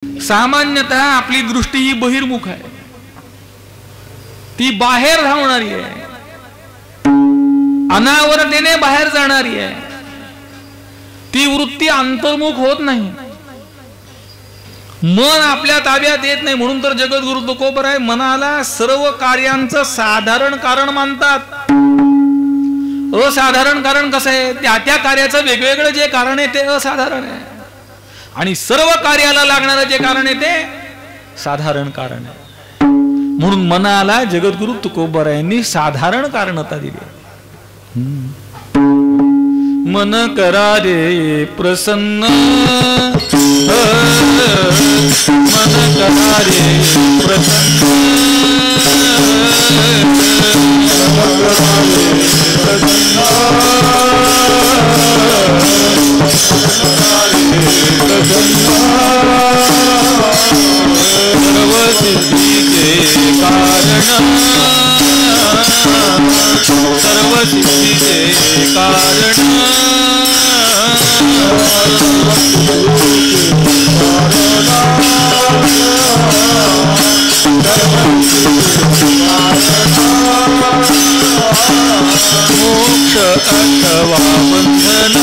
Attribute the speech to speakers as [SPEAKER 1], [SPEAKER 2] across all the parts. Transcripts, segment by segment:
[SPEAKER 1] सामान्यतः आपली दृष्टी ही बहिर्मुख आहे, ती बाहेर धावणारी आहे, अनावरतेने बाहेर जाणारी आहे, ती वृत्ती अंतर्मुख होत नाही. मन आपल्या ताब्यात येत नाही. म्हणून तर जगद्गुरु तुकोबराय मनाला सर्व कार्यांचं साधारण कारण मानतात. असाधारण कारण कसं आहे, त्या त्या कार्याचं वेगवेगळं जे कारण आहे ते असाधारण आहे, आणि सर्व कार्याला लागणारं जे कारण आहे ते साधारण कारण आहे. म्हणून मनाला जगद्गुरु तुकोबरायांनी साधारण कारणता दिली. मन करा रे प्रसन्न, मन करा रे प्रसन्न, सर्व सिद्धीचे कारण, सर्व सिद्धीचे कारण, मोक्ष अथवा बंधन,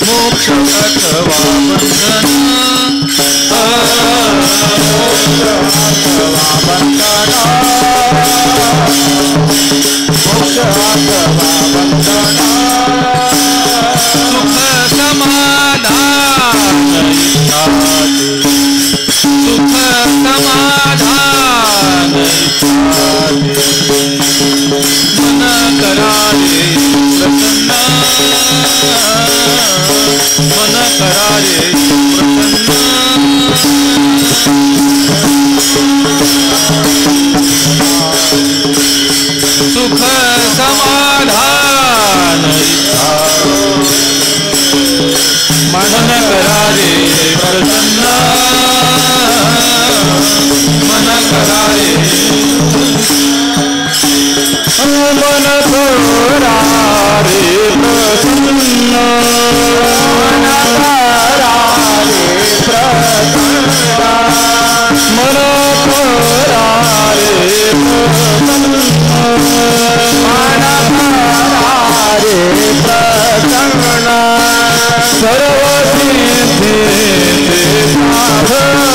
[SPEAKER 1] मोक्ष अथवा बंधन, मोक्ष अथवा बंधन, सुख समाधान इच्छाते, सुख समाधान इच्छाते, मन करा रे प्रसन्न, मन करा रे प्रसन्न, सुख समाधान मन करा रे प्रसन्न, मन करा रे, मन करा रे प्रसन्न, मन करा रे प्रसन्न, मन करा रे प्रसन्न, मन करा रे प्रसन्न, सर्व सिद्धीचे साधन,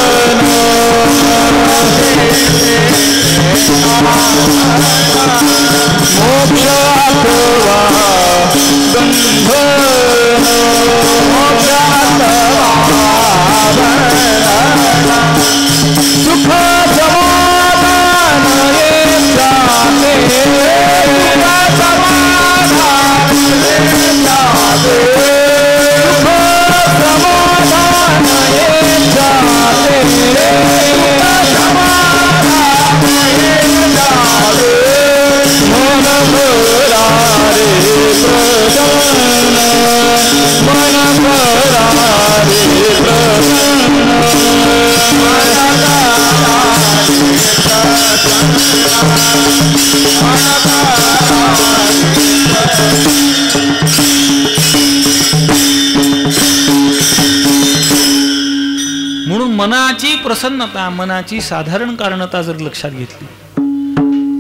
[SPEAKER 1] मोक्ष अथवा बंधन, मोक्ष अथवा बंधन, सुख समाधान इच्छाते, सुख समाधान इच्छाते, सुख समाधान इच्छाते, सुख समाधान इच्छाते, मन करा रे प्रसन्न, मन करा रे प्रसन्न, मन करा रे म्हणून मनाची प्रसन्नता, मनाची साधारण कारणता जर लक्षात घेतली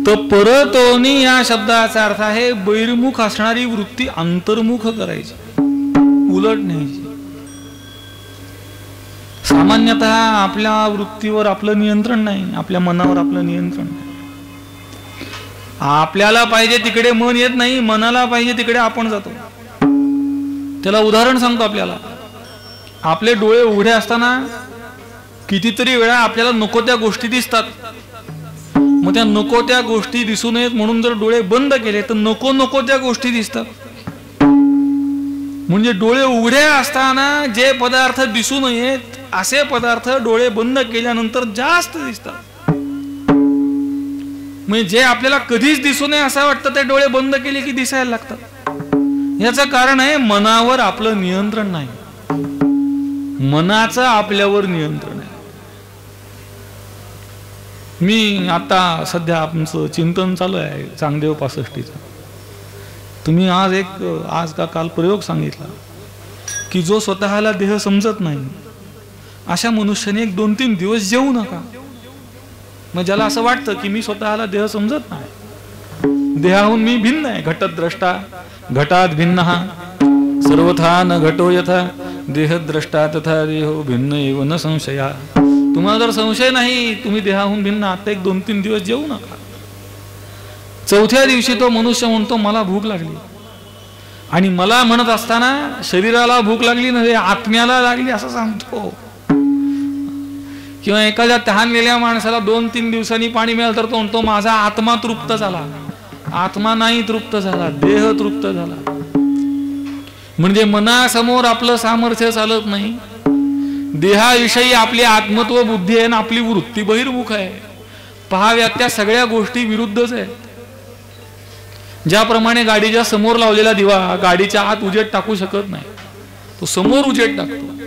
[SPEAKER 1] तर परतोनी या शब्दाचा अर्थ आहे बहिर्मुख असणारी वृत्ती अंतर्मुख करायची, उलट न्यायची. सामान्यतः आपल्या वृत्तीवर आपलं नियंत्रण नाही, आपल्या मनावर आपलं नियंत्रण नाही. आपल्याला पाहिजे तिकडे मन येत नाही, मनाला पाहिजे तिकडे आपण जातो. त्याला उदाहरण सांगतो. आपल्याला आपले डोळे उघडे असताना कितीतरी वेळा आपल्याला नको त्या गोष्टी दिसतात. मग त्या नको त्या गोष्टी दिसू नयेत म्हणून जर डोळे बंद केले तर नको नको त्या गोष्टी दिसतात. म्हणजे डोळे उघडे असताना जे पदार्थ दिसू नयेत असे पदार्थ डोळे बंद केल्यानंतर जास्त दिसतात. म्हणजे जे आपल्याला कधीच दिसू नये असं वाटतं ते डोळे बंद केले की दिसायला लागतात. याचं कारण आहे मनावर आपलं नियंत्रण नाही, मनाचं आपल्यावर नियंत्रण आहे. मी आता सध्या आमचं चिंतन चालू आहे चांगदेव 65चं. तुम्ही आज का काल प्रयोग सांगितला की जो स्वतःला देह समजत नाही अशा मनुष्याने 1-2-3 दिवस जेवू नका. मग ज्याला असं वाटतं की मी स्वतःला देह समजत नाही, देहाहून मी भिन्न आहे, घटद्रष्टा घटात भिन्न सर्वथा न घटो यथा देहद्रष्टा तथा देहो भिन्न एव न संशया. तुम्हाला जर संशय नाही तुम्ही देहाहून भिन्न आहात, 1-2-3 दिवस जेवू नका. चौथ्या दिवशी तो मनुष्य म्हणतो मला भूक लागली, आणि मला म्हणत असताना शरीराला भूक लागली नव्हे, आत्म्याला लागली असं सांगतो. किंवा एखाद्या तहानलेल्या माणसाला 2-3 दिवसांनी पाणी मिळालं तर तो म्हणतो माझा आत्मा तृप्त झाला. आत्मा नाही तृप्त झाला, देह तृप्त झाला. म्हणजे मनासमोर आपलं सामर्थ्य चालत नाही, देहाविषयी आपली आत्मत्व बुद्धी आहे आणि आपली वृत्ती बहिर्मुख आहे. पहाव्यात त्या सगळ्या गोष्टी विरुद्धच आहेत. ज्याप्रमाणे गाडीच्या समोर लावलेला दिवा गाडीच्या आत उजेड टाकू शकत नाही, तो समोर उजेड टाकतो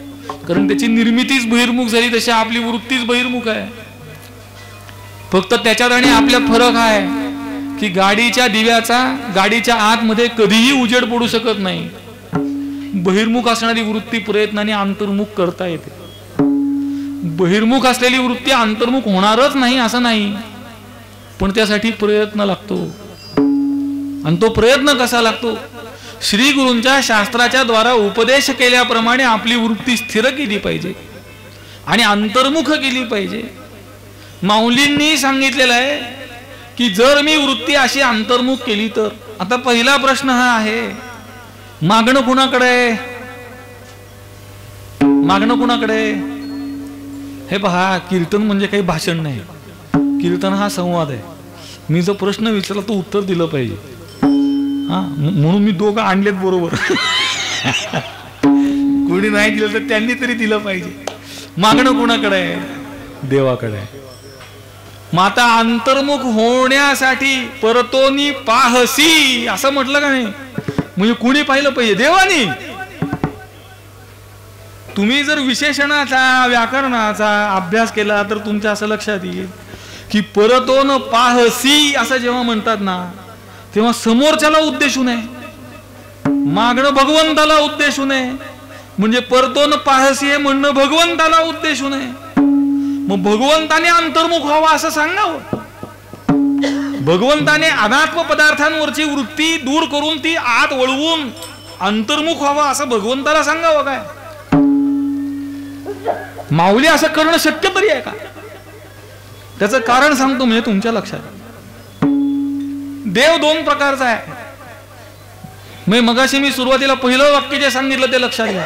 [SPEAKER 1] कारण त्याची निर्मितीच बहिर्मुख झाली, तशी आपली वृत्तीच बहिर्मुख आहे. फक्त त्याच्यात आणि आपल्यात फरक आहे की गाडीच्या दिव्याचा गाडीच्या आतमध्ये कधीही उजेड पडू शकत नाही. बहिर्मुख असणारी वृत्ती प्रयत्नाने अंतर्मुख करता येते. बहिर्मुख असलेली वृत्ती अंतर्मुख होणारच नाही असं नाही, पण त्यासाठी प्रयत्न लागतो. आणि तो प्रयत्न कसा लागतो? श्री गुरूंच्या शास्त्राच्या द्वारा उपदेश केल्याप्रमाणे आपली वृत्ती स्थिर केली पाहिजे आणि अंतर्मुख केली पाहिजे. माऊलींनी सांगितलेलं आहे की जर मी वृत्ती अशी अंतर्मुख केली तर. आता पहिला प्रश्न हा आहे, मागणं कुणाकडे? मागणं कुणाकडे? हे पहा, कीर्तन म्हणजे काही भाषण नाही, कीर्तन हा संवाद आहे. मी जो प्रश्न विचारला तो उत्तर दिलं पाहिजे. म्हणून मी दोघं आणलेत बरोबर. कोणी नाही दिलं तर त्यांनी तरी दिलं पाहिजे. मागणं कुणाकडे आहे? देवाकडे आहे. माता अंतर्मुख होण्यासाठी परतोनी पाहसी असं म्हटलं का नाही? म्हणजे कुणी पाहिलं पाहिजे? देवानी. तुम्ही जर विशेषणाचा व्याकरणाचा अभ्यास केला तर तुमच्या असं लक्षात येईल की परतोन पाहसी असं जेव्हा म्हणतात ना तेव्हा समोरच्याला उद्देशून आहे, मागणं भगवंताला उद्देशून आहे. म्हणजे परतोन पाहसी हे म्हणणं भगवंताला उद्देशून आहे. मग भगवंताने अंतर्मुख व्हावा असं सांगावं. भगवंताने अनात्म पदार्थांवरची वृत्ती दूर करून ती आत वळवून अंतर्मुख व्हावा असं भगवंताला सांगावं काय? माऊली असं करणं शक्य तरी आहे का? त्याचं कारण सांगतो म्हणजे तुमच्या लक्षात. देव 2 प्रकारचा आहे. मगाशी मी सुरुवातीला पहिलं वाक्य जे सांगितलं ते लक्षात घ्या.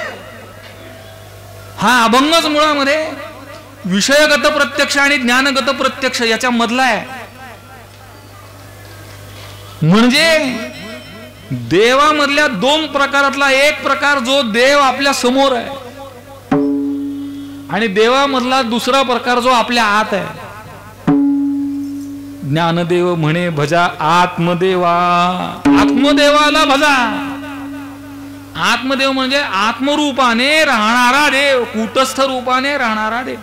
[SPEAKER 1] हा अभंगच मुळामध्ये विषयगत प्रत्यक्ष आणि ज्ञानगत प्रत्यक्ष याच्या मधला आहे. म्हणजे देवामधल्या 2 प्रकारातला एक प्रकार जो देव आपल्या समोर आहे आणि देवामधला दुसरा प्रकार जो आपल्या आत आहे. ज्ञानदेव म्हणे भजा आत्मदेवा. आत्मदेवाला भजा. आत्मदेव म्हणजे आत्मरूपाने राहणारा देव, कूटस्थ रूपाने राहणारा देव.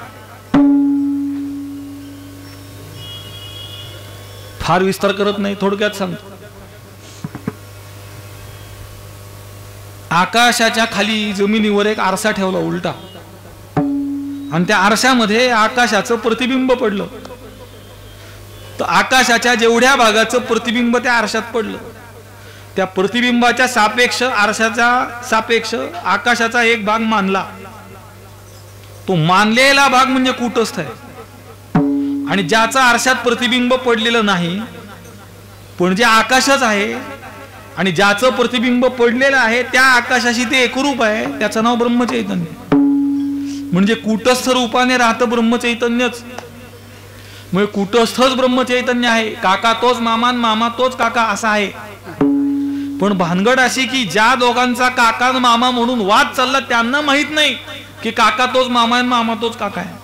[SPEAKER 1] फार विस्तार करत नाही, थोडक्यात सांगतो. आकाशाच्या खाली जमिनीवर एक आरसा ठेवला उलटा, आणि त्या आरशामध्ये आकाशाचं प्रतिबिंब पडलं. तर आकाशाच्या जेवढ्या भागाचं प्रतिबिंब त्या आरशात पडलं त्या प्रतिबिंबाच्या सापेक्ष आरशाच्या सापेक्ष आकाशाचा एक भाग मानला. तो मानलेला भाग म्हणजे कूटस्थ आहे. आणि ज्याचा आरशात प्रतिबिंब पडलेलं नाही पण जे आकाशच आहे आणि ज्याचं प्रतिबिंब पडलेलं आहे त्या आकाशाशी ते एकरूप आहे, त्याचं नाव ब्रह्मचैतन्य. म्हणजे कूटस्थ रूपाने राहतं ब्रह्मचैतन्यच. म्हणजे कूटस्थच ब्रह्मचैतन्य आहे. काका तोच मामा, मामा तोच काका असा आहे. पण भानगड अशी की ज्या दोघांचा काका मामा म्हणून वाद चालला त्यांना माहित नाही की काका तोच मामा आहे, मामा तोच काका आहे.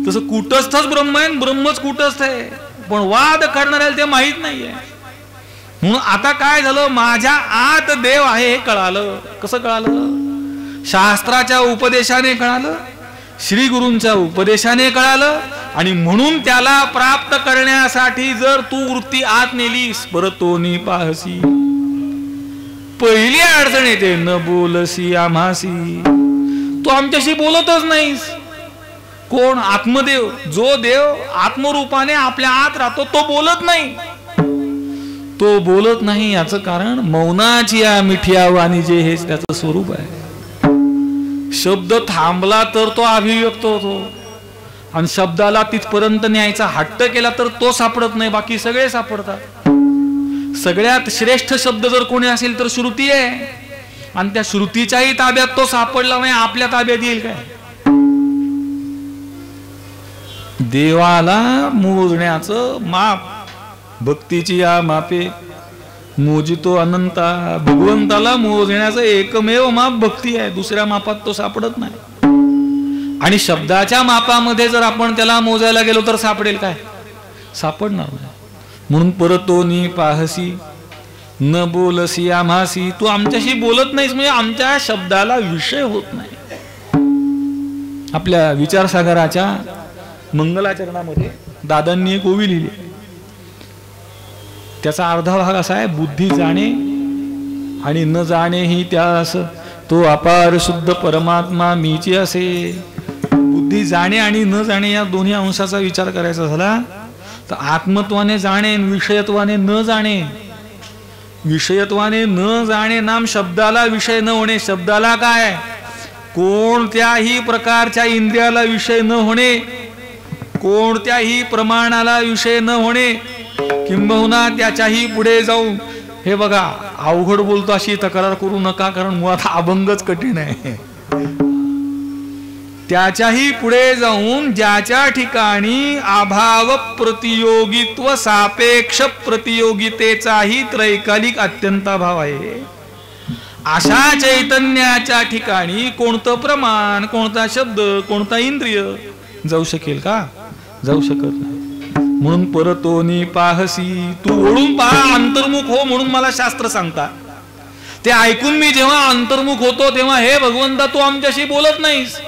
[SPEAKER 1] तसं कूटस्थच ब्रह्म आहे, ब्रह्मच कूटस्थ आहे, पण वाद करणाऱ्याला ते माहित नाहीये. म्हणून आता काय झालं, माझ्या आत देव आहे हे कळालं. कसं कळालं? शास्त्राच्या उपदेशाने कळालं, श्री गुरूंच्या उपदेशाने कळालं. आणि म्हणून त्याला प्राप्त करण्यासाठी जर तू वृत्ती आत नेलीस परतोनी पाहसी, पहिली अडचण येते, न बोलसी आम्हासी, तू आमच्याशी बोलतच नाहीस. कोण? आत्मदेव. जो देव आत्मरूपाने आपल्या आत राहतो तो बोलत नाही. तो बोलत नाही याचं कारण मौनाची या मिठिया वाणी जे हे त्याचं स्वरूप आहे. शब्द थांबला तर तो अभिव्यक्त होतो, आणि शब्दाला तिथपर्यंत न्यायचा हट्ट केला तर तो सापडत नाही, बाकी सगळे सापडतात. सगळ्यात श्रेष्ठ शब्द जर कोणी असेल तर श्रुती आहे, आणि त्या श्रुतीच्याही ताब्यात तो सापडला नाही, आपल्या ताब्यात येईल काय? देवाला मोजण्याचं माप भक्तीची या मापे मोजितो अनंता. भगवंताला मोजण्याचं एकमेव माप भक्ती आहे, दुसऱ्या मापात तो सापडत नाही. आणि शब्दाच्या मापामध्ये जर आपण त्याला मोजायला गेलो तर सापडेल काय? सापडणार नाही. म्हणून परतोनी पाहसी न बोलसी आम्हासी, तू आमच्याशी बोलत नाहीस म्हणजे आमच्या शब्दाला विषय होत नाही. आपल्या विचारसागराच्या मंगलाचरणामध्ये दादांनी एक ओवी लिहिली, त्याचा अर्धा भाग असा आहे, बुद्धी जाणे आणि न जाणे ही त्यास, तो अपार शुद्ध परमात्मा मीची असे. बुद्धी जाणे आणि न जाणे या दोन्ही अंशाचा विचार करायचा झाला तर आत्मत्वाने जाणे, विषयत्वाने न जाणे. विषयत्वाने न जाणे नाम शब्दाला विषय न होणे. शब्दाला काय? कोणत्याही प्रकारच्या इंद्रियाला विषय न होणे, कोणत्याही प्रमाणाला विषय न होणे, किंबहुना त्याच्याही पुढे जाऊन, हे बघा अवघड बोलतो अशी तक्रार करू नका, कारण मुळात अभंगच कठीण आहे. त्याच्याही पुढे जाऊन ज्याच्या ठिकाणी अभाव प्रतियोगित्व सापेक्ष प्रतियोगितेचाही त्रैकालिक अत्यंताभाव आहे, अशा चैतन्याच्या ठिकाणी कोणतं प्रमाण, कोणता शब्द, कोणता इंद्रिय जाऊ शकेल का? जाऊ शकत नाही. म्हणून परतोनी पाहसी, तू ओढून पहा, अंतर्मुख हो म्हणून मला शास्त्र सांगता. ते ऐकून मी जेव्हा अंतर्मुख होतो तेव्हा हे भगवंता तू आमच्याशी बोलत नाहीस.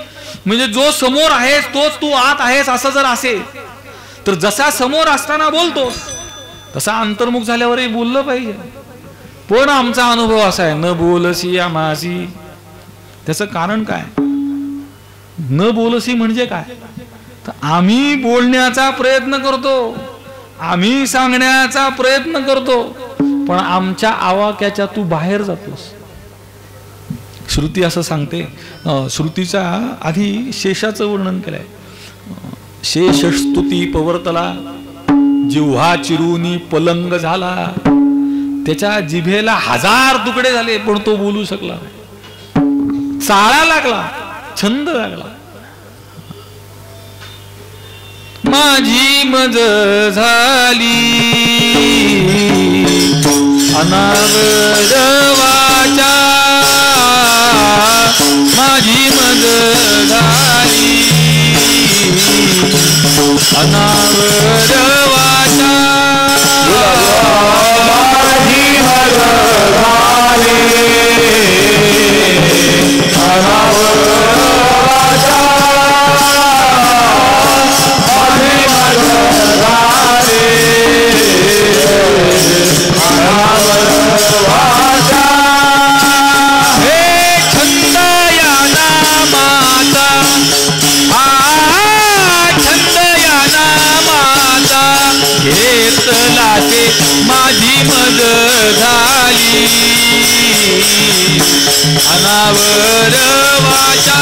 [SPEAKER 1] म्हणजे जो समोर आहेस तोच तू आत आहेस असं जर असेल तर जसा समोर असताना बोलतोस तसा अंतर्मुख झाल्यावरही बोललं पाहिजे. पण आमचा अनुभव असा आहे, न बोलसी आम्हासी. त्याचं कारण काय? न बोलसी म्हणजे काय? तर आम्ही बोलण्याचा प्रयत्न करतो, आम्ही सांगण्याचा प्रयत्न करतो, पण आमच्या आवाक्याच्या तू बाहेर जातोस. श्रुती असं सांगते, श्रुतीच्या आधी शेषाचं वर्णन केलंय. शेष स्तुती पवर्तला, जिव्हा चिरुनी पलंग झाला. त्याच्या जिभेला 1000 तुकडे झाले पण तो बोलू शकला. चाळा लागला, छंद लागला. माझी मज झाली अनावर वाचा, माझी मज झाली अनावर वाचा, माझी मज झाली अनावर वाचा, माझी मज झाली अनावर वाचा. घेतलाचे माझी मज झाली अनावर वाचा,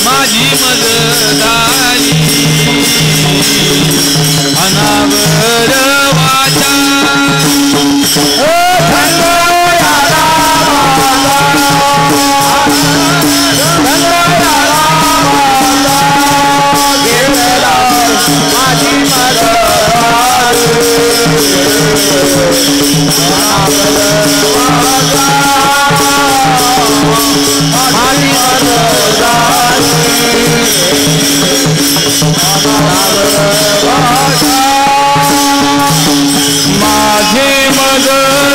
[SPEAKER 1] माझी मज झाली अनावर वाचा. माझी मज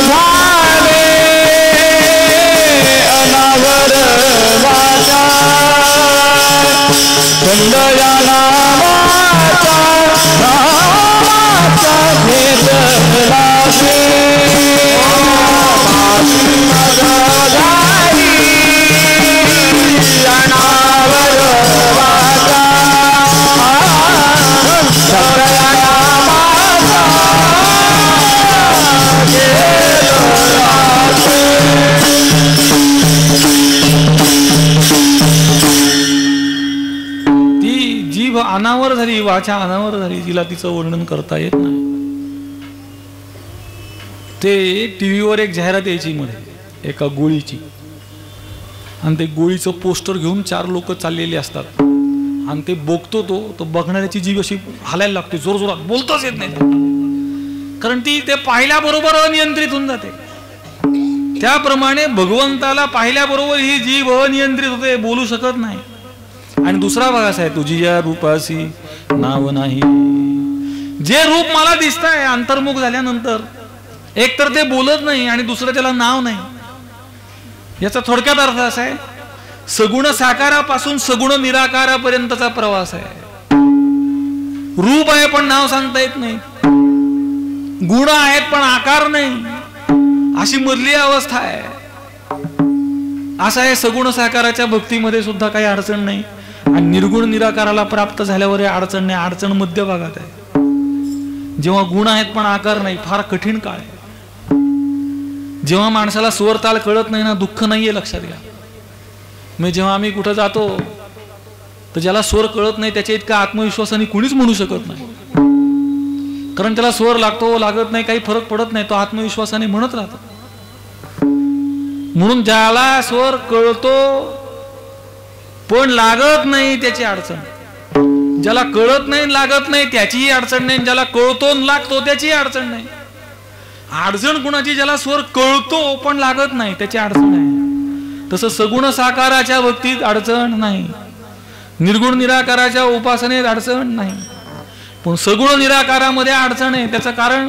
[SPEAKER 1] झाले अनावर वाचा, चंदया नामाचा नामाचा घेतला अनावर झाली, वाचा अनावर झाली, जिला तिचं वर्णन करता येत नाही. ते टीव्हीवर एक जाहिरात यायची मध्ये एका गोळीची, आणि ते गोळीचं पोस्टर घेऊन 4 लोक चाललेले असतात, आणि ते बघतो तो बघणाऱ्याची जीभ अशी हालायला लागते, जोर जोरात, बोलताच येत नाही, कारण ती ते पाहिल्याबरोबर अनियंत्रित होऊन जाते. त्याप्रमाणे भगवंताला पाहिल्याबरोबर ही जीभ अनियंत्रित होते, बोलू शकत नाही. आणि दुसरा भाग असा आहे, तुझी या रूपासी नाव नाही. जे रूप मला दिसतंय अंतर्मुख झाल्यानंतर, एक तर ते बोलत नाही आणि दुसरं त्याला नाव नाही. याचा थोडक्यात अर्थ असा आहे, सगुण साकारापासून सगुण निराकारापर्यंतचा प्रवास आहे. रूप आहे पण नाव सांगता येत नाही, गुण आहेत पण आकार नाही, अशी मधली अवस्था आहे. असं आहे सगुण साकाराच्या भक्तीमध्ये सुद्धा काही अडचण नाही, आणि निर्गुण निराकाराला प्राप्त झाल्यावर अडचण नाही. अडचण मध्य भागात आहे, जेव्हा गुण आहेत पण आकार नाही, फार कठीण काळ आहे. जेव्हा माणसाला स्वर ताल कळत नाही ना, दुःख नाहीये, लक्षात घ्या. मी जेव्हा आम्ही कुठं जातो तर ज्याला स्वर कळत नाही त्याच्या इतका आत्मविश्वासाने कुणीच म्हणू शकत नाही, कारण त्याला स्वर लागतो लागत नाही काही फरक पडत नाही, तो आत्मविश्वासाने म्हणत राहतो. म्हणून ज्याला स्वर कळतो पण लागत नाही त्याची अडचण, ज्याला कळत नाही लागत नाही त्याचीही अडचण नाही, ज्याला कळतो लागतो त्याचीही अडचण नाही. अडचण कुणाची? ज्याला स्वर कळतो पण लागत नाही त्याची अडचण आहे. तसं सगुण साकाराच्या भक्तीत अडचण नाही, निर्गुण निराकाराच्या उपासनेत अडचण नाही, पण सगुण निराकारामध्ये अडचण आहे. त्याचं कारण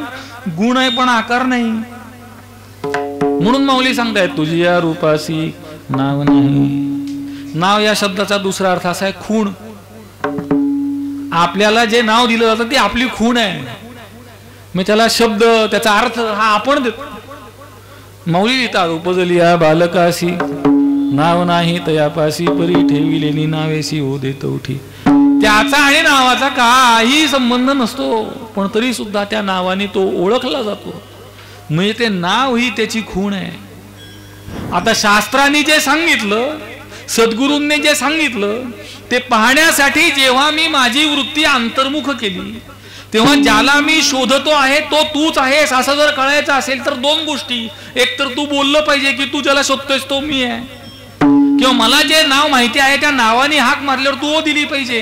[SPEAKER 1] गुण आहे पण आकार नाही. म्हणून माऊली सांगतायत, तुझी या रूपासी नाव नाही. नाव या शब्दाचा दुसरा अर्थ असा आहे खूण. आपल्याला जे नाव दिलं जातं ती आपली खूण आहे. मग त्याला शब्द, त्याचा अर्थ हा आपण देतो. माऊली लिहितात, उपजलिया बालकासी नाव नाही तयापासी, परी ठेविलेली नावेसी हो देतो उठी. त्याचा आणि नावाचा काही संबंध नसतो, पण तरी सुद्धा त्या नावाने तो ओळखला जातो. म्हणजे ते नाव ही त्याची खूण आहे. आता शास्त्रांनी जे सांगितलं, सद्गुरूंनी जे सांगितलं ते पाहण्यासाठी जेव्हा मी माझी वृत्ती अंतर्मुख केली, तेव्हा ज्याला मी शोधतो आहे तो तूच आहेस असं जर कळायचं असेल तर 2 गोष्टी. एक तर तू बोललं पाहिजे की तू ज्याला शोधतोयस तो मी आहे, किंवा मला जे नाव माहिती आहे त्या नावाने हाक मारल्यावर तू दिली पाहिजे.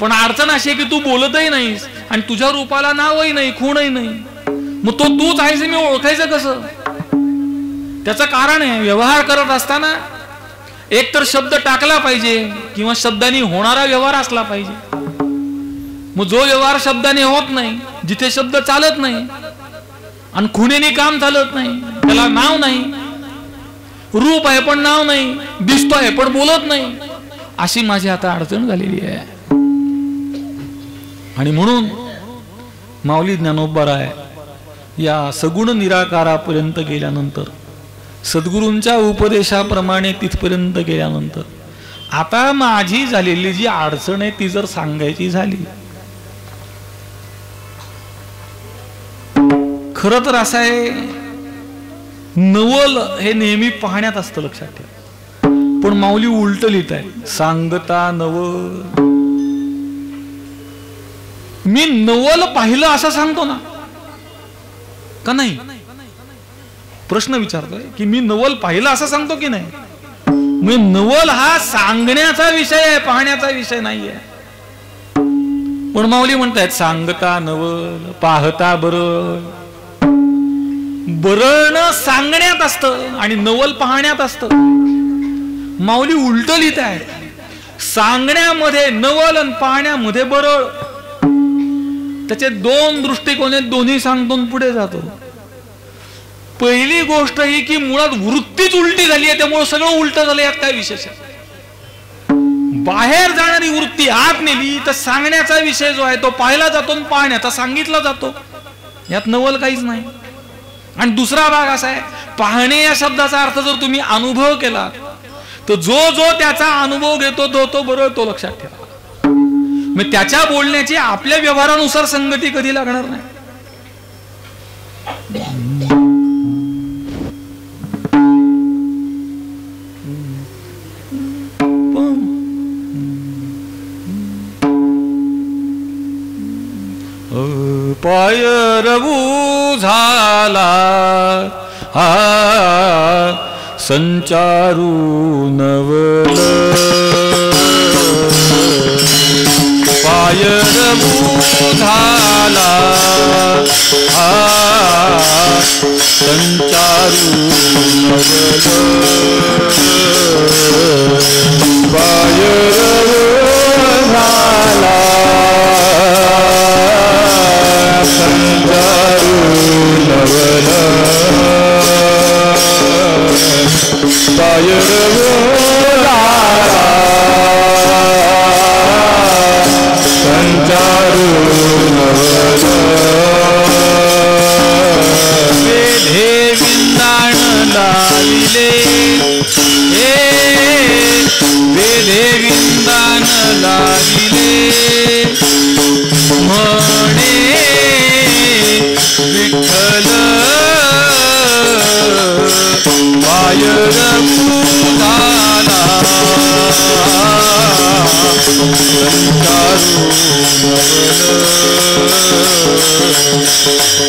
[SPEAKER 1] पण अडचण अशी आहे की तू बोलतही नाहीस आणि तुझ्या रूपाला नावही नाही, खूणही नाही. मग तो तूच आहेस मी ओळखायचं कसं? त्याचं कारण आहे, व्यवहार करत असताना एक तर शब्द टाकला पाहिजे किंवा शब्दाने होणारा व्यवहार असला पाहिजे. मग जो व्यवहार शब्दाने होत नाही, जिथे शब्द चालत नाही आणि खुणेने काम चालत नाही, त्याला नाव नाही. रूप आहे पण नाव नाही, दिसतो आहे पण बोलत नाही, अशी माझी आता अडचण झालेली आहे. आणि म्हणून माऊली ज्ञानोबराय या सगुण निराकारापर्यंत गेल्यानंतर, सद्गुरूंच्या उपदेशाप्रमाणे तिथपर्यंत गेल्यानंतर, आता माझी झालेली जी अडचण आहे ती जर सांगायची झाली, खरं तर असं आहे, नवल हे नेहमी पाहण्यात असतं, लक्षात ठेवा. पण माऊली उलट लिहित आहे, सांगता नवल. मी नवल पाहिलं असं सांगतो ना, का नाही? प्रश्न विचारतोय की मी नवल पाहिलं असं सांगतो की नाही? मी नवल हा सांगण्याचा विषय आहे, पाहण्याचा विषय नाहीये. पण माऊली म्हणतायत, सांगता नवल पाहता बरं. बरं सांगण्यात असतं आणि नवल पाहण्यात असतं. माऊली उलट लिहित आहे, सांगण्यामध्ये नवल आणि पाहण्यामध्ये बरळ. त्याचे 2 दृष्टिकोन आहेत, दोन्ही सांगतो पुढे जातो. पहिली गोष्ट ही की मुळात वृत्तीच उलटी झाली आहे, त्यामुळे सगळं उलट झालं. यात काय विशेष आहे? बाहेर जाणारी वृत्ती आत नेली तर सांगण्याचा विषय जो आहे तो पाहिला जातो आणि पाहण्याचा सांगितला जातो. यात नवल काहीच नाही. आणि दुसरा भाग असा आहे, पाहणे या शब्दाचा अर्थ जर तुम्ही अनुभव केला तर जो जो त्याचा अनुभव घेतो तो बरोबर तो लक्षात ठेवा. मग त्याच्या बोलण्याची आपल्या व्यवहारानुसार संगती कधी लागणार नाही. पाय रवू झाला संचारू नवल पाय रवू झाला संचारू नवल पाय रवू झाला संचारू नवल पाय रवू झाला संचारू नवल वेधे विंदाण लाविले वेधे विंदाण लाविले म्हणे विठ्ठल पाय रवू झाला संचारू नवल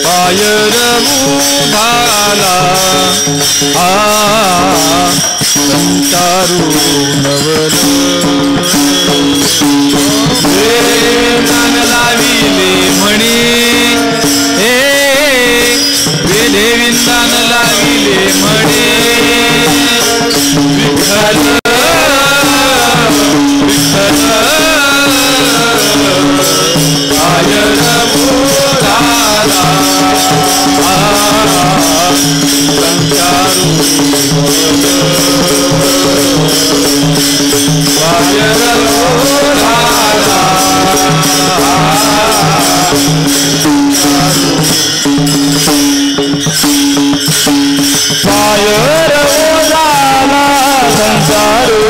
[SPEAKER 1] पाय रवू झाला संचारू नवल वेदान लाविले म्हणे वेधे विंदान लाविले म्हणे विठ्ठल विठ्ठल पाय रवू झाला संचारू पाय रवू झाला पाय रवू झाला संचारू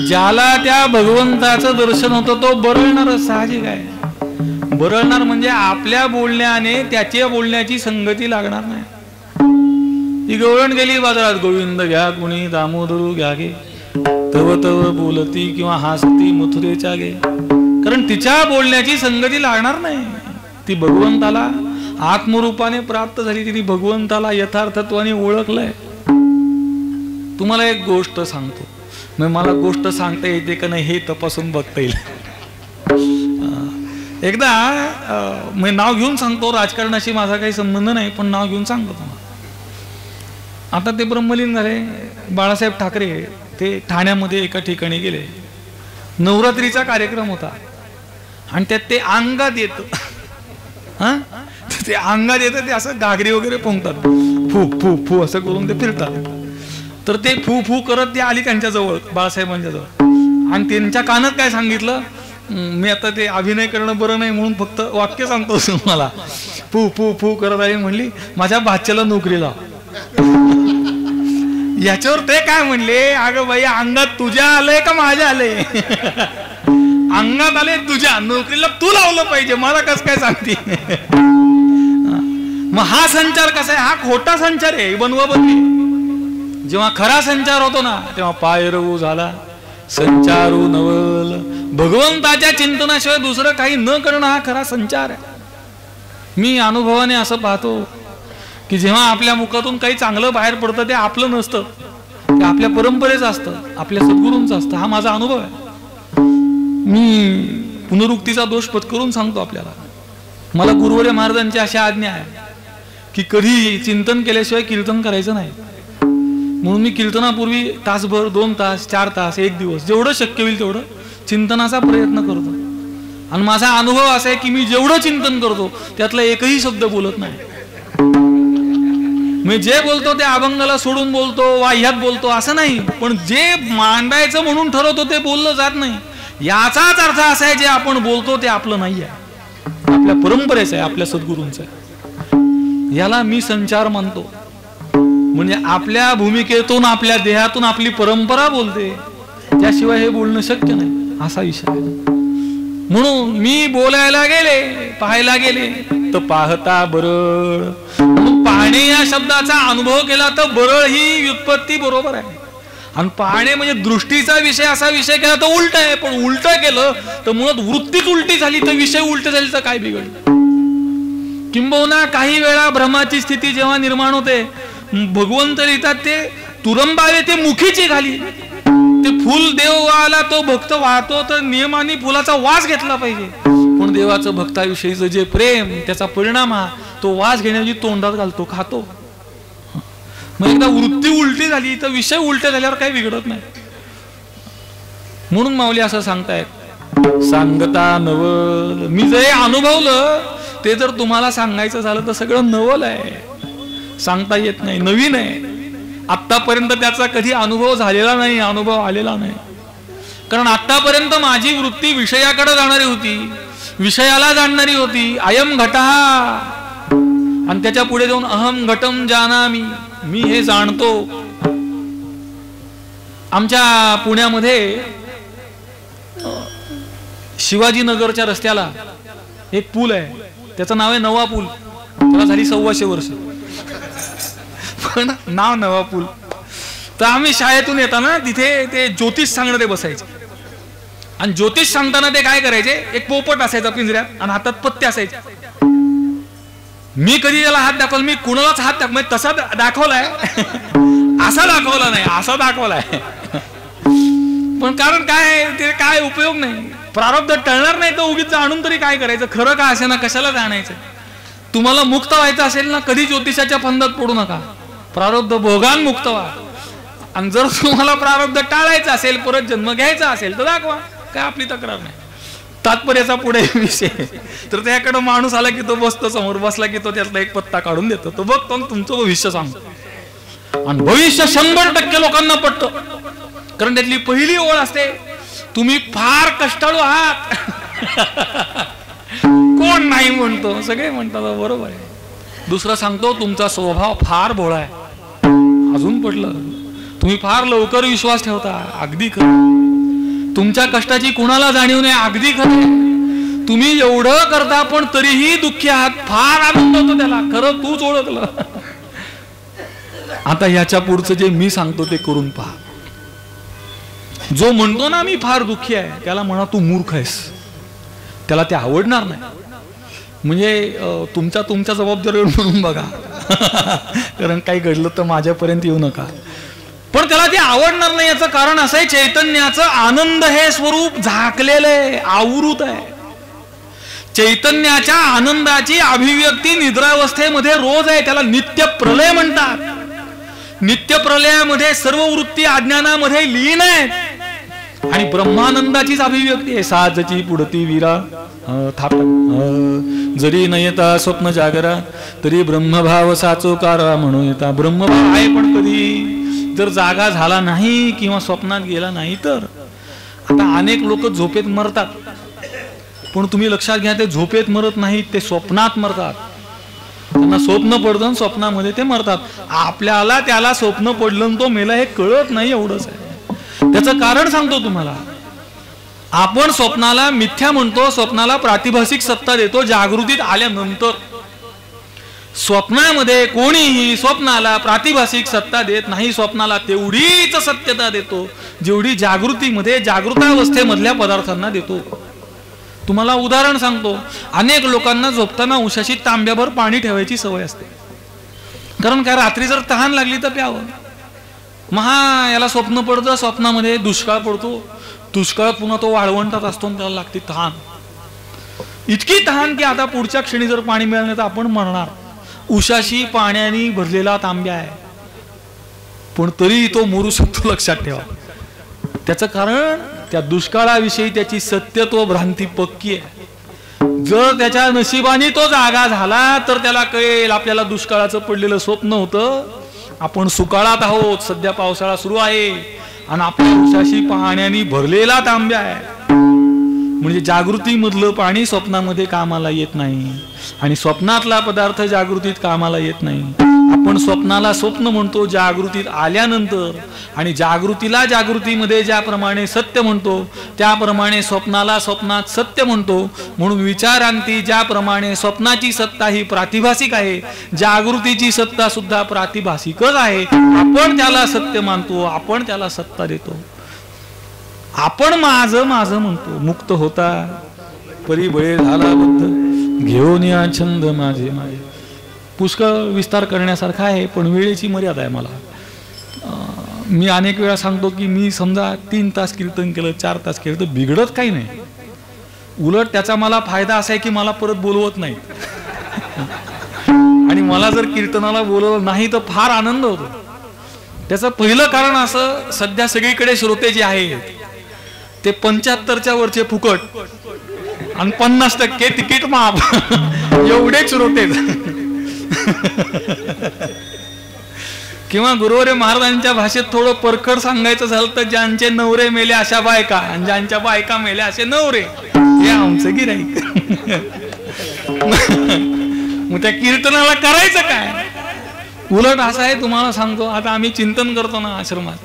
[SPEAKER 1] ज्याला त्या भगवंताचं दर्शन होतं तो बरळणार साहजिक आहे. बरळणार म्हणजे आपल्या बोलण्याने त्याच्या बोलण्याची संगती लागणार नाही. ती गवळण गेली बाजारात, गोविंद घ्या कुणी दामोदरू घ्या गे, तव तव बोलती किंवा हासती मथुरेच्या गे, कारण तिच्या बोलण्याची संगती लागणार नाही. ती भगवंताला आत्मरूपाने प्राप्त झाली, तिने भगवंताला यथार्थत्वाने ओळखलंय. तुम्हाला एक गोष्ट सांगतो, मग मला गोष्ट सांगता येते का नाही हे तपासून बघता येईल. एकदा मी नाव घेऊन सांगतो, राजकारणाशी माझा काही संबंध नाही, पण नाव घेऊन सांगतो तुम्हाला. आता ते ब्रह्मलीन झाले, बाळासाहेब ठाकरे ते ठाण्यामध्ये एका ठिकाणी गेले. नवरात्रीचा कार्यक्रम होता आणि त्यात ते अंगात येतं, ते अंगात येतं, ते असं घागरी वगैरे पोंगतात, फू फू फू असं करून ते फिरतात. तर ते फू फू करत ती आली त्यांच्याजवळ, बाळासाहेबांच्या जवळ, आणि त्यांच्या कानात काय सांगितलं, मी आता ते अभिनय करणं बरं नाही म्हणून फक्त वाक्य सांगतो तुम्हाला, फू फू फू करत आई म्हणली माझ्या भाच्याला नोकरीला. याच्यावर ते काय म्हणले, अगं बाई अंगात तुझ्या आलंय का माझ्या आलंय? अंगात आले तुझ्या, नोकरीला तू लावलं पाहिजे, मला कसं काय सांगते? मग हा संचार कसा आहे? हा खोटा संचार आहे, बनवाबनवी. जेव्हा खरा संचार होतो ना तेव्हा पायरवू झाला संचारू नवल. भगवंताच्या चिंतनाशिवाय दुसरं काही न करणं हा खरा संचार आहे. मी अनुभवाने असं पाहतो की जेव्हा आपल्या मुखातून काही चांगलं बाहेर पडतं ते आपलं नसतं, ते आपल्या परंपरेचं असतं, आपल्या सद्गुरूंचं असतं. हा माझा अनुभव आहे. मी पुनरुक्तीचा दोष पत्करून सांगतो आपल्याला. मला गुरुवर्य महाराजांची अशी आज्ञा आहे की कधी चिंतन केल्याशिवाय कीर्तन करायचं नाही. म्हणून मी कीर्तनापूर्वी तासभर, 2 तास, 4 तास, 1 दिवस जेवढं शक्य होईल तेवढं चिंतनाचा प्रयत्न करतो. आणि माझा अनुभव असा आहे की मी जेवढं चिंतन करतो त्यातला एकही शब्द बोलत नाही. मी जे बोलतो ते अभंगाला सोडून बोलतो, वाह्यात बोलतो असं नाही, पण जे मांडायचं म्हणून ठरवतो ते बोललं जात नाही. याचाच अर्थ असा आहे जे आपण बोलतो ते आपलं नाही आहे, आपल्या परंपरेचं आहे, आपल्या सद्गुरूंचं आहे. याला मी संचार मानतो. म्हणजे आपल्या भूमिकेतून, आपल्या देहातून आपली परंपरा बोलते, त्याशिवाय हे बोलणं शक्य नाही, असा विषय आहे. म्हणून मी बोलायला गेले, पाहायला गेले तर पाहता बरळ. पाहणे या शब्दाचा अनुभव केला तर बरळ ही व्युत्पत्ती बरोबर आहे. आणि पाहणे म्हणजे दृष्टीचा विषय, असा विषय केला तर उलट आहे. पण उलट केलं तर मुळात वृत्तीच उलटी झाली तर विषय उलट झाली तर काय बिघडलं? किंबहुना काही वेळा भ्रमाची स्थिती जेव्हा निर्माण होते, भगवंत लिहितात ते तुरंबावे ते मुखीची घाली. ते फुल देव आला तो भक्त वाहतो तर नियमाने फुलाचा वास घेतला पाहिजे. पण देवाचं भक्ताविषयीचं जे प्रेम, त्याचा परिणाम हा तो वास घेण्याची तोंडात घालतो, खातो. मग एकदा वृत्ती उलटी झाली तर विषय उलटे झाल्यावर काही बिघडत नाही. म्हणून माऊली असं सांगतायत, सांगता नवल. मी जे अनुभवलं ते जर तुम्हाला सांगायचं झालं तर सगळं नवल आहे, सांगता येत नाही, नवीन आहे. आतापर्यंत त्याचा कधी अनुभव झालेला नाही, अनुभव आलेला नाही. कारण आतापर्यंत माझी वृत्ती विषयाकडे जाणारी होती, विषयाला जाणणारी होती. अयम घटः, आणि त्याच्या पुढे जाऊन अहम घटम जानामि, मी हे जाणतो. आमच्या पुण्यामध्ये शिवाजीनगरच्या रस्त्याला एक पूल आहे, त्याचं नाव आहे नवा पूल. त्याला झाली 125 वर्ष, पण नाव नवा पूल. तर आम्ही शाळेतून येताना तिथे ते ज्योतिष सांगणारे बसायचे. आणि ज्योतिष सांगताना ते काय करायचे, एक पोपट असायचा पिंजऱ्यात आणि हातात पत्ते असायचे. मी कधी त्याला हात दाखवला, मी कुणालाच हात दाखव तसा दाखवलाय असा दाखवला नाही, असा दाखवलाय. पण कारण काय, ते काय उपयोग नाही. प्रारब्ध टळणार नाही तर उगीच जाणून तरी काय करायचं? खरं का असे ना, कशाला जाणायचं? तुम्हाला मुक्त व्हायचं असेल ना, कधी ज्योतिषाच्या फंदात पडू नका. प्रारब्ध भोगान मुक्त व्हा. आणि जर तुम्हाला प्रारब्ध टाळायचं असेल, परत जन्म घ्यायचा असेल तर दाखवा, काय आपली तक्रार नाही. तात्पर्याचा पुढे विषय. तर त्याकडे माणूस आला की तो बसतो, समोर बसला की तो त्यातला एक पत्ता काढून देतो, तो बघतो तुमचं भविष्य सांगतो. आणि भविष्य 100% लोकांना पटतं. कारण त्यातली पहिली ओळ असते, तुम्ही फार कष्टाळू आहात. कोण नाही म्हणतो, सगळे म्हणतात बरोबर आहे. दुसरं सांगतो, तुमचा स्वभाव फार भोळा आहे. अजून पटलं. तुम्ही फार लवकर विश्वास ठेवता, अगदी खरं. तुमच्या कष्टाची कुणाला जाणीव नाही, अगदी खरं. तुम्ही एवढं करता पण तरीही दुःखी आहात, फार आनंद होतो त्याला, खरं तूच ओळखलं. आता याच्या पुढचं जे मी सांगतो ते करून पहा. जो म्हणतो ना मी फार दुःखी आहे, त्याला म्हणा तू मूर्ख आहेस. त्याला ते आवडणार नाही. म्हणजे तुमच्या जबाबदारीवर म्हणून बघा. कारण काही घडलं तर माझ्यापर्यंत येऊ नका. पण त्याला ते आवडणार नाही. याचं कारण असं आहे, चैतन्याचं आनंद हे स्वरूप झाकलेलं आहे, आवृत आहे. चैतन्याच्या आनंदाची अभिव्यक्ती निद्रावस्थेमध्ये रोज आहे. त्याला नित्य प्रलय म्हणतात. नित्य प्रलयामध्ये सर्व वृत्ती अज्ञानामध्ये लीन आहेत. आणि ब्रह्मानंदाचीच अभिव्यक्ती आहे. साजची पुढती वीरा थाप, जरी न येता स्वप्न जागरा, तरी ब्रह्मभाव साचोकारा म्हणून येता. ब्रह्मभाव आहे, पण कधी जर जागा झाला नाही किंवा स्वप्नात गेला नाही तर. आता अनेक लोक झोपेत मरतात, पण तुम्ही लक्षात घ्या, ते झोपेत मरत नाहीत, ते स्वप्नात मरतात. त्यांना स्वप्न पडतं, स्वप्नामध्ये ते मरतात. आपल्याला त्याला स्वप्न पडलं तो मेला हे कळत नाही, एवढंच आहे. त्याचं कारण सांगतो तुम्हाला. आपण स्वप्नाला मिथ्या म्हणतो, स्वप्नाला प्रातिभासिक सत्ता देतो. जागृतीत आल्यानंतर स्वप्नामध्ये कोणीही स्वप्नाला प्रातिभासिक सत्ता देत नाही. स्वप्नाला तेवढीच सत्यता देतो जेवढी जागृतीमध्ये जागृतावस्थेमधल्या पदार्थांना देतो. तुम्हाला उदाहरण सांगतो. अनेक लोकांना झोपताना उशाशी तांब्याभर पाणी ठेवायची सवय असते. कारण काय, रात्री जर तहान लागली तर प्यावं. याला स्वप्न पडतं, स्वप्नामध्ये दुष्काळ पडतो. दुष्काळात पुन्हा तो वाळवंटात असतो आणि त्याला लागते तहान. इतकी तहान की आता पुढच्या क्षणी जर पाणी मिळालं नाही तर आपण मरणार. उशाशी पाण्याने भरलेला तांब्या आहे, पण तरी तो मरू शकतो, लक्षात ठेवा. त्याचं कारण त्या दुष्काळाविषयी त्याची सत्यत्व भ्रांती पक्की आहे. जर त्याच्या नशिबाने तो जागा झाला तर त्याला कळेल आपल्याला दुष्काळाचं पडलेलं स्वप्न होतं, आपण सुकाळात आहोत, सध्या पावसाळा सुरू आहे आणि आपल्या उशाशी पाण्याने भरलेला तांब्या आहे. म्हणजे जागृतीमधलं पाणी स्वप्नामध्ये कामाला येत नाही आणि स्वप्नातला पदार्थ जागृतीत कामाला येत नाही. आपण स्वप्नाला स्वप्न म्हणतो जागृतीत आल्यानंतर, आणि जागृतीला जागृतीमध्ये ज्याप्रमाणे सत्य म्हणतो त्याप्रमाणे स्वप्नाला स्वप्नात सत्य म्हणतो. म्हणून विचारांती ज्याप्रमाणे स्वप्नाची सत्ता ही प्रातिभासिक आहे, जागृतीची सत्ता सुद्धा प्रातिभासिकच आहे. आपण त्याला सत्य मानतो, आपण त्याला सत्ता देतो. आपण माझं माझं म्हणतो. मुक्त होता परिबळे झाला बुद्ध, घेऊन या छंद माझे माझे. पुष्कळ विस्तार करण्यासारखा आहे, पण वेळेची मर्यादा आहे. मी अनेक वेळा सांगतो की मी समजा 3 तास कीर्तन केलं, 4 तास केलं तर बिघडत काही नाही. उलट त्याचा मला फायदा असा आहे की मला परत बोलवत नाही. आणि मला जर कीर्तनाला बोलवलं नाही तर फार आनंद होतो. त्याचं पहिलं कारण असं, सध्या सगळीकडे श्रोते जे आहेत ते 75च्या वरचे फुकट आणि 50% तिकीट माफ एवढेच श्रोते. किंवा गुरुवर्य महाराजांच्या भाषेत थोडं परखड सांगायचं झालं तर ज्यांचे नवरे मेले अशा बायका आणि ज्यांच्या बायका मेल्या असे नवरे, हे आमचं गिऱ्हाईक. मग त्या कीर्तनाला करायचं काय? उलट असं आहे, तुम्हाला सांगतो, आता आम्ही चिंतन करतो ना आश्रमात,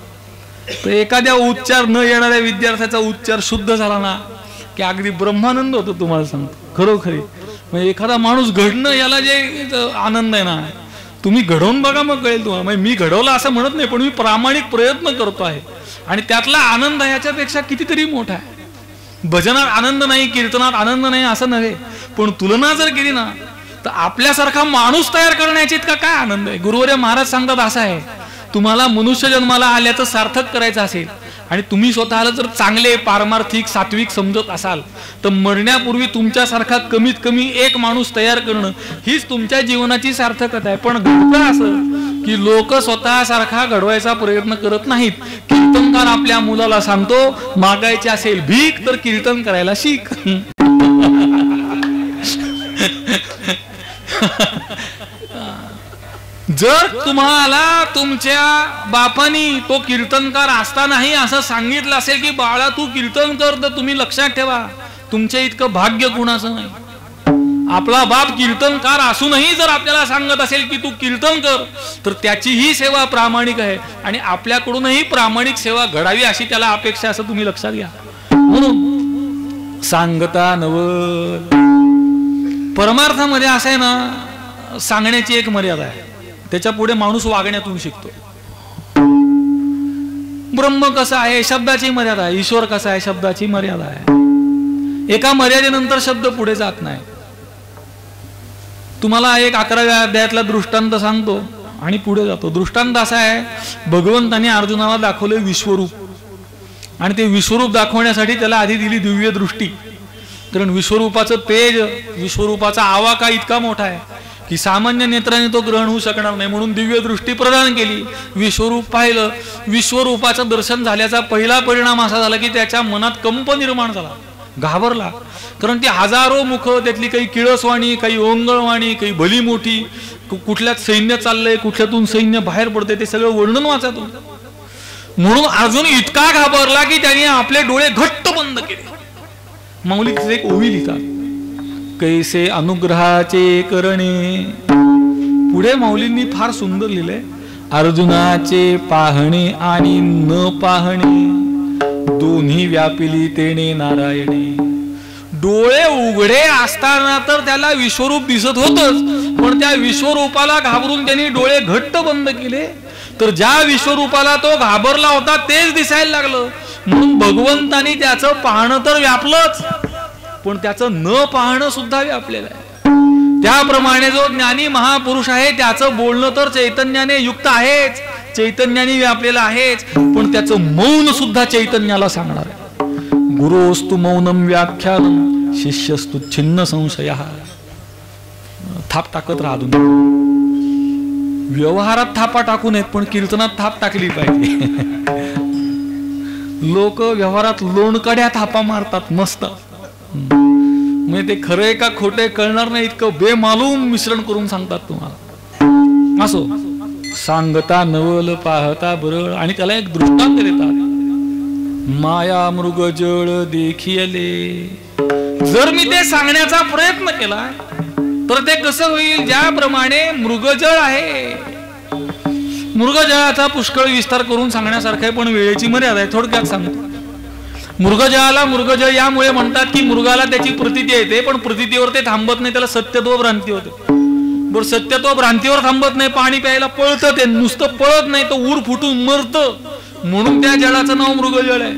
[SPEAKER 1] तर एखाद्या उच्चार न येणाऱ्या विद्यार्थ्याचा उच्चार शुद्ध झाला ना की अगदी ब्रह्मानंद होतो. तुम्हाला सांगतो खरोखरी. म्हणजे एखादा माणूस घडणं याला जे आनंद आहे ना, तुम्ही घडवून बघा मग कळेल तुम्हाला. म्हणजे मी घडवलं असं म्हणत नाही, पण मी प्रामाणिक प्रयत्न करतो आहे आणि त्यातला आनंद ह्याच्यापेक्षा कितीतरी मोठा आहे. भजनात आनंद नाही, कीर्तनात आनंद नाही असं नव्हे, पण तुलना जर केली ना तर आपल्यासारखा माणूस तयार करण्याची इतका काय आनंद आहे. गुरुवर्य महाराज सांगतात असं आहे, तुम्हाला मनुष्य जन्माला आल्याचं सार्थक करायचं असेल आणि तुम्ही स्वतःला जर चांगले पारमार्थिक सात्विक समजत असाल तर मरण्यापूर्वी तुमच्यासारखा कमीत कमी एक माणूस तयार करणं हीच तुमच्या जीवनाची सार्थकता आहे. पण घडतं असं की लोक स्वतःसारखा घडवायचा प्रयत्न करत नाहीत. कीर्तनकार आपल्या मुलाला सांगतो, मागायचे असेल भीक तर कीर्तन करायला शिक. जर तुम्हाला तुमच्या बापानी तो कीर्तनकार असतानाही असं सांगितलं असेल की बाळा तू कीर्तन कर, तर तुम्ही लक्षात ठेवा तुमच्या इतकं भाग्य कुणाचं नाही. आपला बाप कीर्तनकार असूनही जर आपल्याला सांगत असेल की तू कीर्तन कर, तर त्याचीही सेवा प्रामाणिक आहे आणि आपल्याकडूनही प्रामाणिक सेवा घडावी अशी त्याला अपेक्षा, असं तुम्ही लक्षात घ्या. म्हणून सांगता नवल. परमार्थामध्ये असं आहे ना, सांगण्याची एक मर्यादा आहे, त्याच्या पुढे माणूस वागण्यातून शिकतो. ब्रह्म कसं आहे, शब्दाची मर्यादा आहे. ईश्वर कसा आहे, शब्दाची मर्यादा आहे. एका मर्यादेनंतर शब्द पुढे जात नाही. तुम्हाला एक 11व्या अध्यायातला दृष्टांत सांगतो आणि पुढे जातो. दृष्टांत असा आहे, भगवंताने अर्जुनाला दाखवले विश्वरूप, आणि ते विश्वरूप दाखवण्यासाठी त्याला आधी दिली दिव्य दृष्टी. कारण विश्वरूपाचं तेज, विश्वरूपाचा आवाका इतका मोठा आहे की सामान्य नेत्राने तो ग्रहण होऊ शकणार नाही. म्हणून दिव्य दृष्टी प्रदान केली, विश्वरूप पाहिलं. विश्वरूपाचं दर्शन झाल्याचा पहिला परिणाम असा झाला की त्याच्या मनात कंप निर्माण झाला, घाबरला. कारण ती हजारो मुख, त्यातली काही किळसवाणी, काही ओंगळवाणी, काही भली मोठी, कुठल्यात सैन्य चाललंय, कुठल्यातून सैन्य बाहेर पडते, ते सगळं वर्णन वाचतो. म्हणून अर्जुन इतका घाबरला की त्याने आपले डोळे घट्ट बंद केले. माऊली एक ओवी लिहितात, कैसे अनुग्रहाचे करणे पुढे माऊलींनी फार सुंदर लिहिलंय, अर्जुनाचे पाहणे आणि न पाहणे दोन्ही व्यापिली तेने नारायणे. डोळे उघडे असताना तर त्याला विश्वरूप दिसत होतच, पण त्या विश्वरूपाला घाबरून त्यांनी डोळे घट्ट बंद केले, तर ज्या विश्वरूपाला तो घाबरला होता तेच दिसायला लागलं. म्हणून भगवंतानी त्याचं पाहणं तर व्यापलंच, पण त्याचं न पाहणं सुद्धा व्यापलेलं आहे. त्याप्रमाणे जो ज्ञानी महापुरुष आहे त्याचं बोलणं तर चैतन्याने युक्त आहेच, चैतन्याने व्यापलेलं आहेच, पण त्याचं मौन सुद्धा चैतन्याला सांगणार आहे. गुरोस्तु मौनम व्याख्यानम शिष्यस्तु छिन्न संशय. थाप टाकत राहा. व्यवहारात थापा टाकू नयेत, पण कीर्तनात थाप टाकली पाहिजे. लोक व्यवहारात लोणकड्या थापा मारतात मस्त, म्हणजे ते खरंय का खोटे कळणार नाही इतकं बेमालूम मिश्रण करून सांगतात तुम्हाला. असो, सांगता नवल पाहता बरळ. आणि त्याला एक दृष्टांत देतात, माया मृगजळ देखियले. जर मी ते सांगण्याचा प्रयत्न केला तर ते कसं होईल, ज्याप्रमाणे मृगजळ आहे, मृगजळाचा पुष्कळ विस्तार करून सांगण्यासारखा आहे, पण वेळेची मर्यादा आहे. थोडक्यात सांगतो. मृगजळाला मृगजळ यामुळे म्हणतात की मृगाला त्याची प्रतीती येते, पण प्रतीतीवर ते थांबत नाही, त्याला सत्यत्व भ्रांती होते. बरं, सत्यत्व भ्रांतीवर थांबत नाही, पाणी प्यायला पळतं, ते नुसतं पळत नाही, तो ऊर फुटून मरतं, म्हणून त्या जळाचं नाव मृगजळ आहे.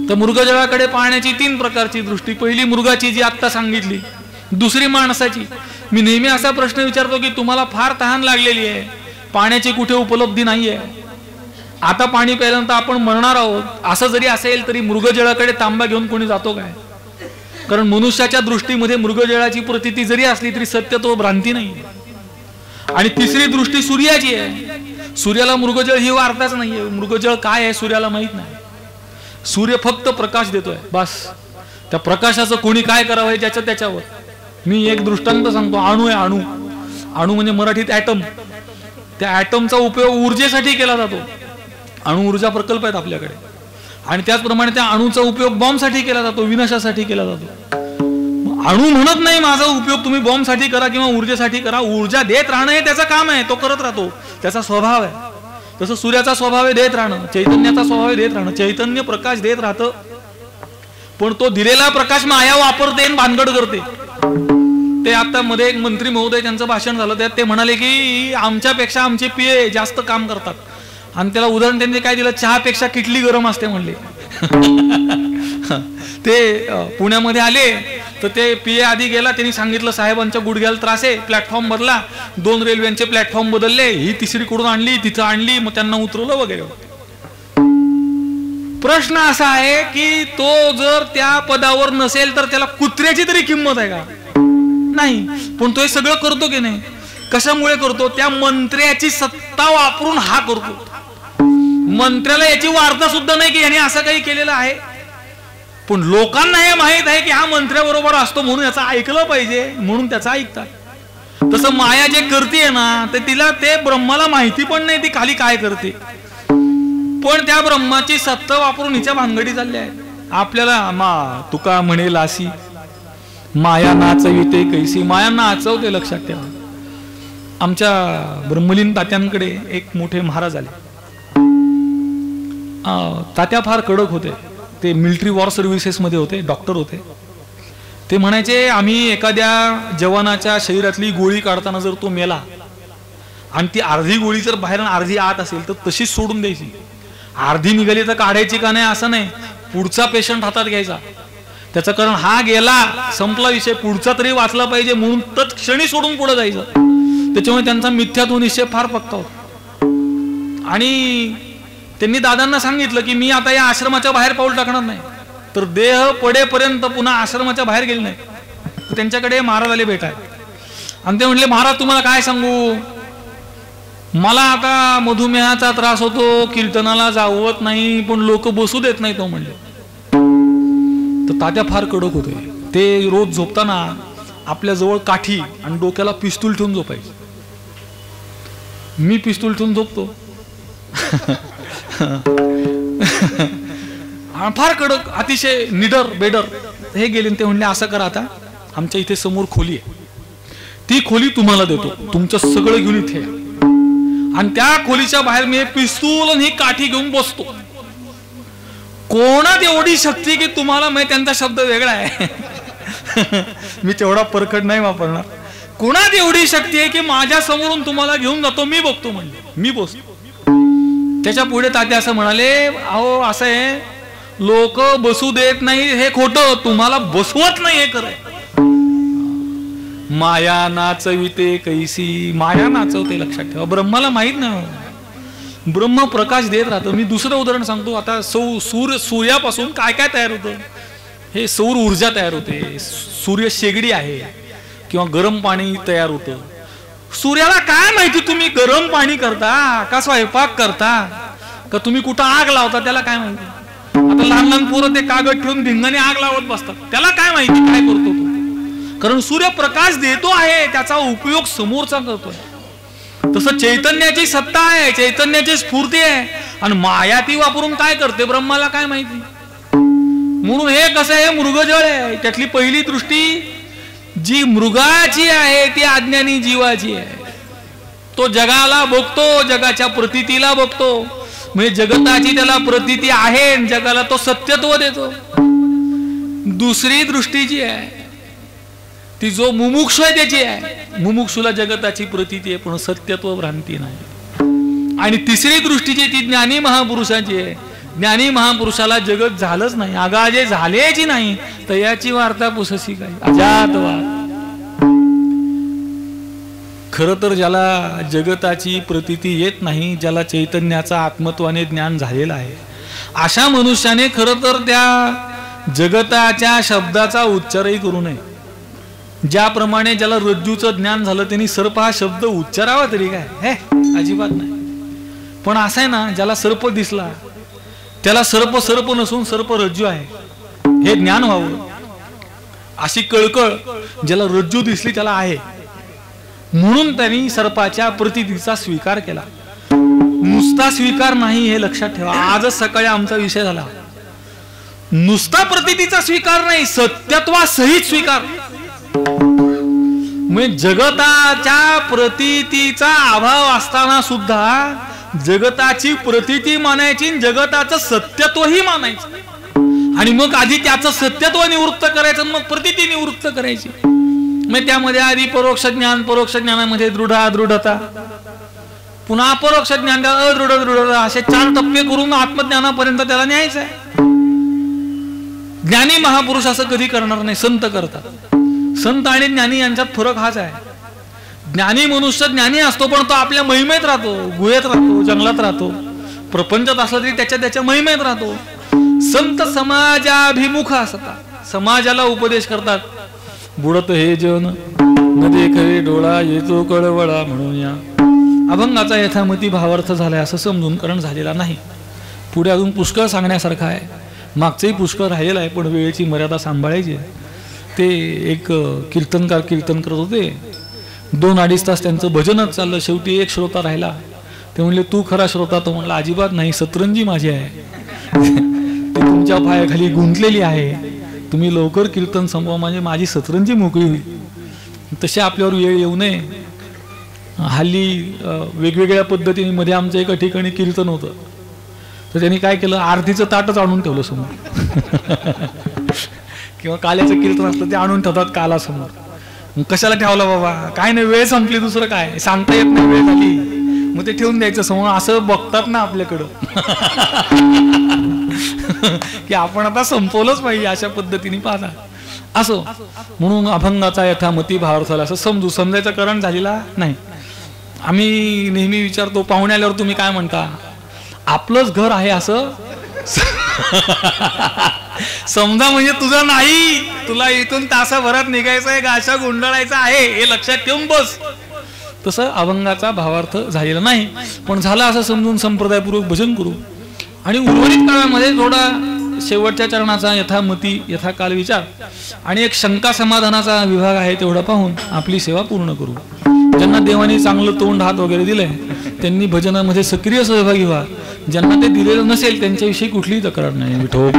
[SPEAKER 1] तर मृगजळाकडे पाहण्याची 3 प्रकारची दृष्टी. पहिली मृगाची, जी आत्ता सांगितली. दुसरी माणसाची. मी नेहमी असा प्रश्न विचारतो की तुम्हाला फार तहान लागलेली आहे, पाण्याची कुठे उपलब्धी नाहीये, आता पाणी प्यायल्यानंतर आपण मरणार आहोत, असं जरी असेल तरी मृगजळाकडे तांबा घेऊन कोणी जातो काय? कारण मनुष्याच्या दृष्टीमध्ये मृगजळाची प्रतीती जरी असली तरी सत्यत्व भ्रांती नाही. आणि तिसरी दृष्टी सूर्याची आहे. सूर्याला मृगजळ ही वार्ताच नाहीये. मृगजळ काय आहे सूर्याला माहित नाही. सूर्य फक्त प्रकाश देतोय, बस. त्या प्रकाशाचं कोणी काय करावं ज्याचं त्याच्यावर. मी एक दृष्टांत सांगतो. अणू आहे, अणू. अणू म्हणजे मराठीत ॲटम. त्या ॲटमचा उपयोग ऊर्जेसाठी केला जातो. अणु ऊर्जा प्रकल्प आहेत आपल्याकडे. आणि त्याचप्रमाणे त्या अणूचा उपयोग बॉम्बसाठी केला जातो, विनाशासाठी केला जातो. अणू म्हणत नाही माझा उपयोग तुम्ही बॉम्बसाठी करा किंवा ऊर्जेसाठी करा. ऊर्जा देत राहणं हे त्याचं काम आहे, तो करत राहतो, त्याचा स्वभाव आहे. तसं सूर्याचा स्वभाव आहे देत राहणं, चैतन्याचा स्वभाव आहे देत राहणं. चैतन्य प्रकाश देत राहतं, पण तो दिलेला प्रकाश माया वापरते आणि भानगड करते. ते आता मध्ये एक मंत्री महोदय त्यांचं भाषण झालं, त्यात ते म्हणाले की आमच्यापेक्षा आमचे पीए जास्त काम करतात. आणि त्याला उदाहरण त्यांनी काय दिलं, चहापेक्षा किटली गरम असते म्हणले. ते पुण्यामध्ये आले तर ते पीए आधी गेला, त्यांनी सांगितलं साहेबांच्या गुडघ्याला त्रास आहे, प्लॅटफॉर्म बदला. 2 रेल्वेचे प्लॅटफॉर्म बदलले, ही तिसरी कुठून आणली, तिथं आणली, मग त्यांना उतरवलं वगैरे. प्रश्न असा आहे की तो जर त्या पदावर नसेल तर त्याला कुत्र्याची तरी किंमत आहे का? नाही. पण तो हे सगळं करतो की नाही? कशामुळे करतो? त्या मंत्र्याची सत्ता वापरून हा करतो. मंत्र्याला याची वार्ता सुद्धा नाही की याने असं काही केलेलं आहे, पण लोकांना हे माहित आहे की हा मंत्र्याबरोबर असतो म्हणून याचं ऐकलं पाहिजे, म्हणून त्याचं ऐकतात. तसं माया जे करते ना, तर तिला ते ब्रह्माला माहिती पण नाही ती खाली काय करते, पण त्या ब्रह्माची सत्ता वापरून हिच्या भानगडी चालल्या आहेत. आपल्याला तुका म्हणेल अशी माया नाचविते कैसी. माया नाचवते, लक्षात ठेवा. आमच्या ब्रह्मलीन तात्यांकडे एक मोठे महाराज आले. तात्या फार कडक होते. ते मिलिटरी वॉर सर्व्हिसेस मध्ये होते, डॉक्टर होते. ते म्हणायचे आम्ही एखाद्या जवानाच्या शरीरातली गोळी काढताना जर तो मेला आणि ती अर्धी गोळी जर बाहेर अर्धी आत असेल तर तशीच सोडून द्यायची. अर्धी निघाली तर काढायची का नाही असं नाही, पुढचा पेशंट हातात घ्यायचा. त्याचं कारण हा गेला, संपला विषय, पुढचा तरी वाचला पाहिजे म्हणून तत्क्षणी सोडून पुढे जायचं. त्याच्यामुळे त्यांचा मिथ्यात्व निश्चय फार पक्का होता. आणि त्यांनी दादांना सांगितलं की मी आता या आश्रमाच्या बाहेर पाऊल टाकणार नाही, तर देह पडेपर्यंत पुन्हा आश्रमाच्या बाहेर गेले नाही. त्यांच्याकडे महाराज आले भेटाय आणि ते म्हणले महाराज तुम्हाला काय सांगू, मला आता मधुमेहाचा त्रास होतो, कीर्तनाला जावत नाही, पण लोक बसू देत नाही तो म्हणले. तर तात्या फार कडक होते. ते रोज झोपताना आपल्या जवळ काठी आणि डोक्याला पिस्तूल ठेवून झोपायचे. मी पिस्तूल ठेवून झोपतो. फार कडक, अतिशय निडर बेडर. हे गेले ते म्हणले असं करा, आता आमच्या इथे समोर खोली आहे, ती खोली तुम्हाला देतो, तुमचं सगळं घेऊन इथे, आणि त्या खोलीच्या बाहेर मी पिस्तूल आणि ही काठी घेऊन बसतो. कोणात एवढी शक्ती की तुम्हाला, म्हणजे त्यांचा शब्द वेगळा आहे मी तेवढा परखड नाही वापरणार. कोणात एवढी शक्ती आहे की माझ्या समोरून तुम्हाला घेऊन जातो, मी बघतो म्हणजे मी बसतो. त्याच्या पुढे तात्या असं म्हणाले, अहो असं आहे, लोक बसू देत नाही हे खोटं, तुम्हाला बसवत नाही हे खरं. माया नाचविते कैसी, माया नाचवते, लक्षात ठेवा. ब्रह्माला माहित नाही, ब्रह्म प्रकाश देत राहतो. मी दुसरं उदाहरण सांगतो. आता सूर्यापासून काय काय तयार होतं, हे सौर ऊर्जा तयार होते, सूर्य शेगडी आहे किंवा गरम पाणी तयार होतं. सूर्याला काय माहिती तुम्ही गरम पाणी करता का स्वयंपाक करता का तुम्ही कुठं आग लावता, त्याला काय माहिती. आता लहान लहान पोरं ते कागद ठेवून भिंगाने आग लावत बसतात, त्याला काय माहिती काय करतो तो. कारण सूर्य प्रकाश देतो आहे, त्याचा उपयोग समोरचा करतोय. तसं चैतन्याची सत्ता आहे, चैतन्याची स्फूर्ती आहे, आणि माया ती वापरून काय करते ब्रह्माला काय माहिती. म्हणून हे कसं आहे, मृगजळ आहे. त्यातली पहिली दृष्टी जी मृगाची आहे ती अज्ञानी जीवाची आहे. तो जगाला बघतो, जगाच्या प्रतीतीला बघतो, म्हणजे जगताची त्याला प्रतीती आहे, जगाला तो सत्यत्व देतो. दुसरी दृष्टी जी आहे ती जो मुमुक्षु आहे त्याची आहे, मुमुक्षुला जगताची प्रतीती आहे पण सत्यत्व भ्रांती नाही. आणि तिसरी दृष्टी जी ती ज्ञानी महापुरुषाची आहे. ज्ञानी महापुरुषाला जगत झालंच नाही, आगाजे झालेची नाही, तर याची वार्ता पुससी काय, अजातवाद. खर तर ज्याला जगताची प्रतीती येत नाही, ज्याला चैतन्याचा आत्मत्वाने ज्ञान झालेला आहे, अशा मनुष्याने खरं तर त्या जगताच्या शब्दाचा उच्चारही करू नये. ज्याप्रमाणे ज्याला रज्जूचं ज्ञान झालं त्यांनी सर्प हा शब्द उच्चारावा तरी काय, हे अजिबात नाही. पण असं आहे ना, ज्याला सर्प दिसला त्याला सर्प सर्प नसून सर्प रज्जू आहे हे ज्ञान व्हावं. अशी कळकळ ज्याला रज्जू दिसली त्याला आहे, म्हणून त्यांनी सर्पाच्या प्रतीतीचा स्वीकार केला. नुसता स्वीकार नाही हे लक्षात ठेवा. आजच सकाळी आमचा विषय झाला, नुसता प्रतीतीचा स्वीकार नाही, सत्यत्वासहित स्वीकार. म्हणजे जगताच्या प्रतीतीचा अभाव असताना सुद्धा जगताची प्रतीती मानायची, जगताचं सत्यत्वही मानायचं, आणि मग आधी त्याचं सत्यत्व निवृत्त करायचं, मग प्रतीती निवृत्त करायची. मग त्यामध्ये आधी परोक्ष ज्ञान, परोक्ष ज्ञानामध्ये दृढता, पुन्हा अपरोक्ष ज्ञान, दृढता, असे 4 टप्पे करून आत्मज्ञानापर्यंत त्याला न्यायचं आहे. ज्ञानी महापुरुष असं कधी करणार नाही, संत करतात. संत आणि ज्ञानी यांच्यात फरक हाच आहे. ज्ञानी मनुष्य ज्ञानी असतो पण तो आपल्या महिमेत राहतो, गुहेत राहतो, जंगलात राहतो, प्रपंचात असला तरी त्याच्या महिमेत राहतो. संत समाजाभिमुख असतात, समाजाला उपदेश करतात. बुडत हे जन न देखे डोळा, येतो कळवळा म्हणून या. अभंगाचा यथामती भावार्थ झालाय असं समजून करण झालेला नाही. पुढे अजून पुष्कळ सांगण्यासारखं आहे, मागचंही पुष्कळ राहिलेलं आहे, पण वेळेची मर्यादा सांभाळायची. ते एक कीर्तनकार कीर्तन करत होते, 2-2.5 तास त्यांचं भजनच चाललं. शेवटी एक श्रोता राहिला, ते म्हणले तू खरा श्रोता? तो म्हणला अजिबात नाही, सतरंजी माझी आहे ती तुमच्या पायाखाली गुंतलेली आहे, तुम्ही लवकर कीर्तन संपवा म्हणजे माझी सतरंजी मोकळी होईल. तसे आपल्यावर वेळ येऊ नये. हल्ली वेगवेगळ्या पद्धतीने मध्ये आमच्या एका ठिकाणी कीर्तन होतं, तर त्यांनी काय केलं, आरतीचं ताटच आणून ठेवलं समोर किंवा काल्याचं कीर्तन असतं ते आणून ठेवतात कालासमोर. कशाला ठेवलं बाबा, काय नाही, वेळ संपली, दुसरं काय सांगता येत नाही, वेळ झाली, मग ते ठेवून द्यायचं समोर. असं बघतात ना आपल्याकडं की आपण आता संपवलंच पाहिजे, अशा पद्धतीने पाहता. असो, म्हणून अभंगाचा यथामती भावार्थ झाला असं समजायचं करण झालेला नाही. आम्ही नेहमी विचारतो, पाहुणे आल्यावर तुम्ही काय म्हणता, आपलंच घर आहे असं समजा, म्हणजे तुझं नाही, तुला इथून तासाभरात निघायचं आहे, गाशा गुंडाळायचा आहे हे लक्षात ठेवून बस. तसं अभंगाचा भावार्थ झालेला नाही, पण झाला असं समजून संप्रदायपूर्वक भजन करू. आणि उर्वरित काळामध्ये थोडा शेवटच्या चरणाचा यथामती यथाकाल विचार आणि एक शंका समाधानाचा विभाग आहे तेवढा पाहून आपली सेवा पूर्ण करू. ज्यांना देवाने चांगलं तोंड हात वगैरे दिलंय त्यांनी भजनामध्ये सक्रिय सहभागी व्हा. ज्यांना ते दिलेलं नसेल त्यांच्याविषयी कुठलीही तक्रार नाही. विठो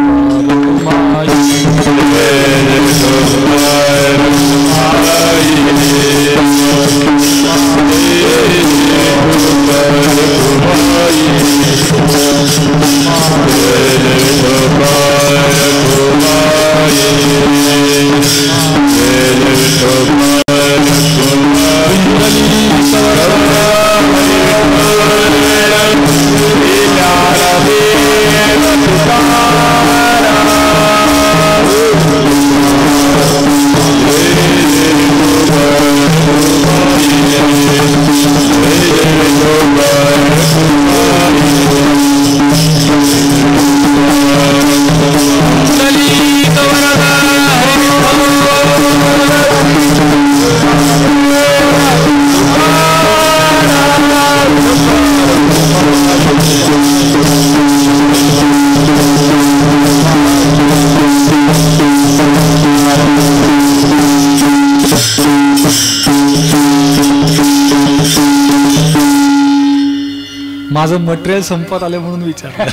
[SPEAKER 1] माझं मटेरियल संपत आले म्हणून विचारलं.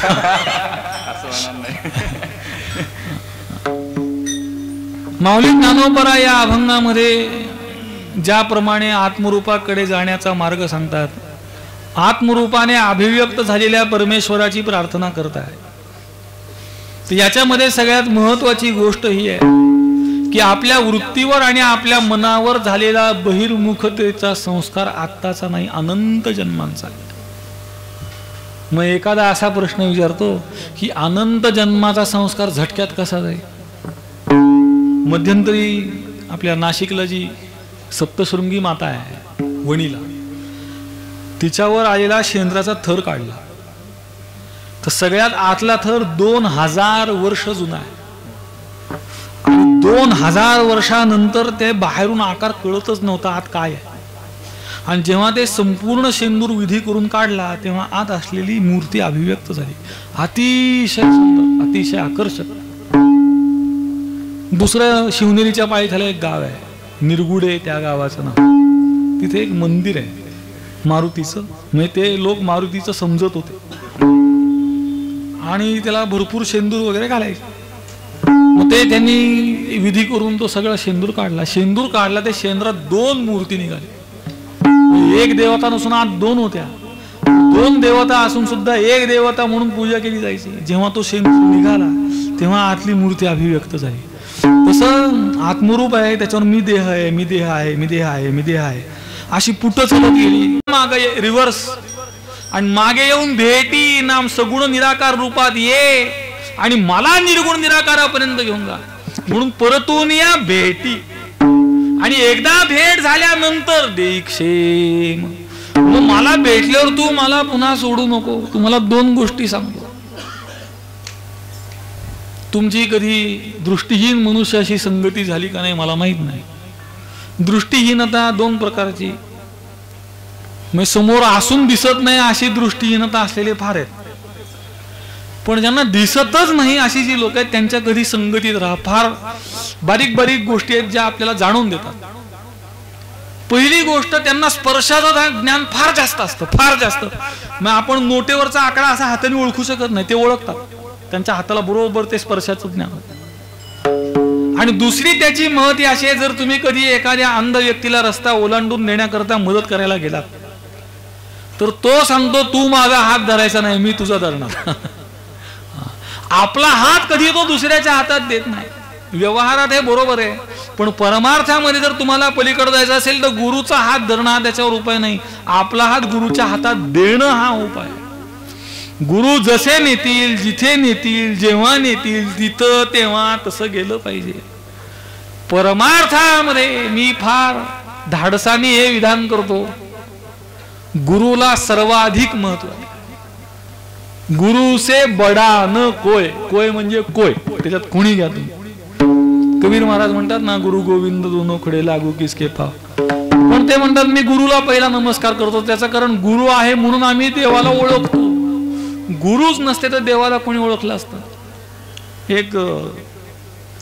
[SPEAKER 1] माऊली ज्ञानोबा या अभंगामध्ये ज्याप्रमाणे आत्मरूपाकडे जाण्याचा मार्ग सांगतात, आत्मरूपाने अभिव्यक्त झालेल्या परमेश्वराची प्रार्थना करताय. तर याच्यामध्ये सगळ्यात महत्वाची गोष्ट ही आहे की आपल्या वृत्तीवर आणि आपल्या मनावर झालेला बहिर्मुखतेचा संस्कार आत्ताचा नाही, अनंत जन्मांचा. मग एखादा असा प्रश्न विचारतो की अनंत जन्माचा संस्कार झटक्यात कसा जाईल? मध्यंतरी आपल्या नाशिकला जी सप्तशृंगी माता आहे वणीला, तिच्यावर आलेला शेंद्राचा थर काढला तर सगळ्यात आतला थर 2000 वर्ष जुना आहे. 2000 वर्षानंतर ते बाहेरून आकार कळतच नव्हता आत काय आहे. आणि जेव्हा ते संपूर्ण शेंदूर विधी करून काढला तेव्हा आत असलेली मूर्ती अभिव्यक्त झाली. अतिशय सुंदर, अतिशय आकर्षक. दुसरं शिवनेरीच्या पायथ्याला एक गाव आहे निरगुडे, त्या गावाचं नाव. तिथे एक मंदिर आहे मारुतीचं. म्हणजे ते लोक मारुतीचं समजत होते आणि त्याला भरपूर शेंदूर वगैरे घालायचे. मग ते त्यांनी विधी करून तो सगळा शेंदूर काढला. शेंदूर काढला, ते शेंद्रात 2 मूर्ती निघाली. एक देवता नसून आत 2 होत्या. 2 देवता असून सुद्धा एक देवता म्हणून पूजा केली जायची. जेव्हा तो शेंदूर निघाला तेव्हा आतली मूर्ती अभिव्यक्त झाली. तसं आत्मरूप आहे, त्याच्यावर मी देह आहे, मी देह आहे, मी देह आहे, मी देह आहे अशी पुट चालत गेली. मागे रिव्हर्स आणि मागे येऊन भेटी नाम सगुण निराकार रूपात ये आणि मला निर्गुण निराकारापर्यंत घेऊन जा म्हणून परतून या भेटी. आणि एकदा भेट झाल्यानंतर दीक्षेम. मग मला भेटल्यावर तू मला पुन्हा सोडू नको. तुम्हाला 2 गोष्टी सांगतो. तुमची कधी दृष्टीहीन मनुष्याशी संगती झाली का नाही मला माहित नाही. दृष्टीहीनता 2 प्रकारची. म्हणजे समोर असून दिसत नाही अशी दृष्टीहीनता असलेले फार आहेत. पण ज्यांना दिसतच नाही अशी जी लोक आहेत त्यांच्या कधी संगतीत राहा. फार बारीक बारीक गोष्टी आहेत ज्या आपल्याला जाणून देतात. पहिली गोष्ट, त्यांना स्पर्शाचं ज्ञान फार जास्त असतं, फार जास्त. मग आपण नोटेवरचा आकडा असा हाताने ओळखू शकत नाही, ते ओळखतात. त्यांच्या हाताला बरोबर ते स्पर्शाचं ज्ञान होतं. आणि दुसरी त्याची महती अशी आहे, जर तुम्ही कधी एखाद्या अंध व्यक्तीला रस्ता ओलांडून नेण्याकरता मदत करायला गेलात तर तो सांगतो तू माझा हात धरायचा नाही, मी तुझा धरणार. आपला हात कधी तो दुसऱ्याच्या हातात देत नाही. व्यवहारात हे बरोबर आहे, पण परमार्थामध्ये जर तुम्हाला पलीकडे जायचं असेल तर गुरुचा हात धरणं हा त्याच्यावर उपाय नाही. आपला हात गुरुच्या हातात देणं हा उपाय. गुरु जसे नेतील, जिथे नेतील, जेव्हा नेतील, तिथं तेव्हा तसं गेलं पाहिजे. परमार्थामध्ये मी फार धाडसाने हे विधान करतो, गुरुला सर्वाधिक महत्व आहे. गुरु से बडा न कोय. कोय म्हणजे कोय, त्याच्यात कोणी घ्या तुम्ही. कबीर महाराज म्हणतात ना, गुरु गोविंद दोनो खडे लागू किसके पाव. पण ते म्हणतात मी गुरुला पहिला नमस्कार करतो. त्याचं कारण गुरु आहे म्हणून आम्ही देवाला ओळखतो. गुरुच नसते तर देवाला कोणी ओळखलं असतं. एक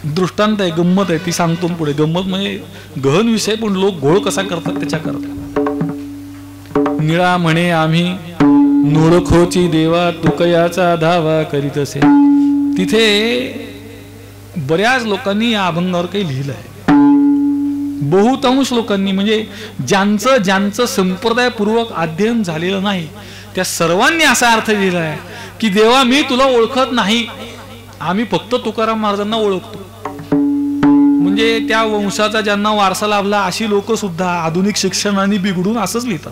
[SPEAKER 1] दृष्टांत आहे, गंमत आहे, ती सांगतो पुढे. गंमत म्हणजे गहन विषय, पण लोक घोळ कसा करतात त्याच्या करता. निळा म्हणे आम्ही नोळखोची देवा तुकयाचा धावा करीत असे. तिथे बऱ्याच लोकांनी या अभंगावर काही लिहिलं आहे. बहुतांश लोकांनी, म्हणजे ज्यांचं संप्रदायपूर्वक अध्ययन झालेलं नाही त्या सर्वांनी असा अर्थ लिहिला आहे की देवा मी तुला ओळखत नाही, आम्ही फक्त तुकाराम महाराजांना ओळखतो. म्हणजे त्या वंशाचा ज्यांना वारसा लाभला अशी लोक सुद्धा आधुनिक शिक्षणाने बिघडून असंच लिहितात.